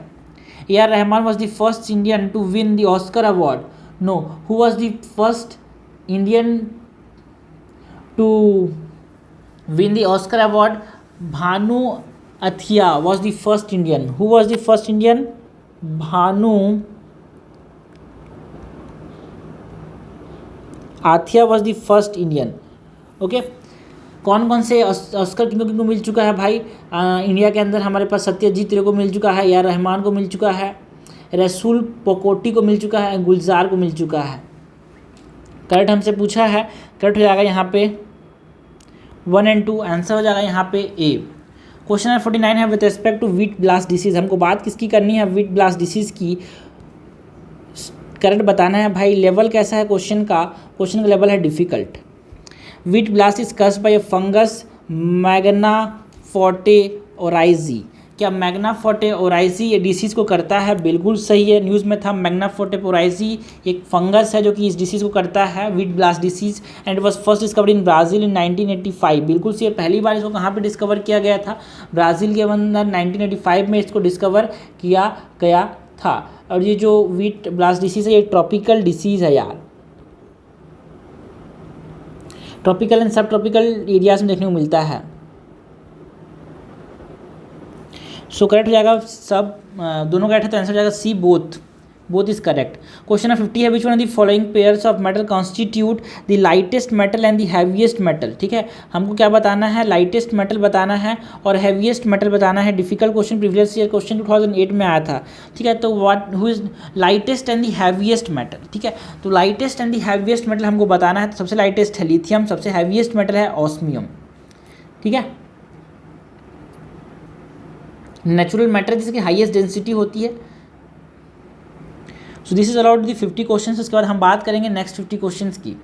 A R Rahman was the first Indian to win the Oscar award. No, who was the first Indian to win the Oscar award? Bhanu Athia was the first Indian. Who was the first Indian? Bhanu Athia was the first Indian. Okay, कौन कौन से Oscar किनको किनको मिल चुका है भाई? India के अंदर हमारे पास सत्यजीत रे को मिल चुका है, ए.आर. रहमान को मिल चुका है, रसूल पोकोटी को मिल चुका है, गुलजार को मिल चुका है। करेक्ट हमसे पूछा है, करेक्ट हो जाएगा यहाँ पे 1 और 2। आंसर हो जाएगा यहाँ पे ए। क्वेश्चन नंबर 49 है, with respect to wheat blast disease. हमको बात किसकी करनी है? व्हीट ब्लास्ट डिसीज की। करेक्ट बताना है भाई। लेवल कैसा है क्वेश्चन का? क्वेश्चन का लेवल है difficult. Wheat blast is caused by a fungus Magnaporthe oryzae. क्या मैग्ना फोर्टे ओराइजी ये डिसीज़ को करता है? बिल्कुल सही है, न्यूज़ में था। मैग्ना फोर्टे ओराइजी एक फंगस है जो कि इस डिसीज़ को करता है, wheat blast disease, and was first discovered in Brazil in 1985। बिल्कुल सही है, पहली बार इसको कहाँ पे डिस्कवर किया गया था? ब्राज़ील के अंदर 1985 में इसको डिस्कवर किया गया था। और ये जो व्हीट ब्लास्ट डिसीज़ है ये ट्रॉपिकल डिसीज़ है यार, ट्रॉपिकल एंड सब ट्रॉपिकल एरियाज में देखने को मिलता है। सो करेक्ट हो जाएगा सब, दोनों करेक्ट है, तो आंसर हो जाएगा C, both is correct. Question number 50 है, which one of the following pairs of metal constitute the lightest metal and the heaviest metal. ठीक है, हमको क्या बताना है? लाइटेस्ट मेटल बताना है और हैवीएस्ट मेटल बताना है। Difficult question, previous year question 2008 में आया था। ठीक है, तो what who is lightest and the heaviest metal? ठीक है, तो lightest and the heaviest metal हमको बताना है। तो सबसे लाइटेस्ट है लिथियम, सबसे हैवीएस्ट मेटल है ऑस्मियम। ठीक है, नेचुरल मैटर जिसकी हाईएस्ट डेंसिटी होती है। So this is about the 50 questions. उसके बाद हम बात करेंगे नेक्स्ट 50 क्वेश्चंस की।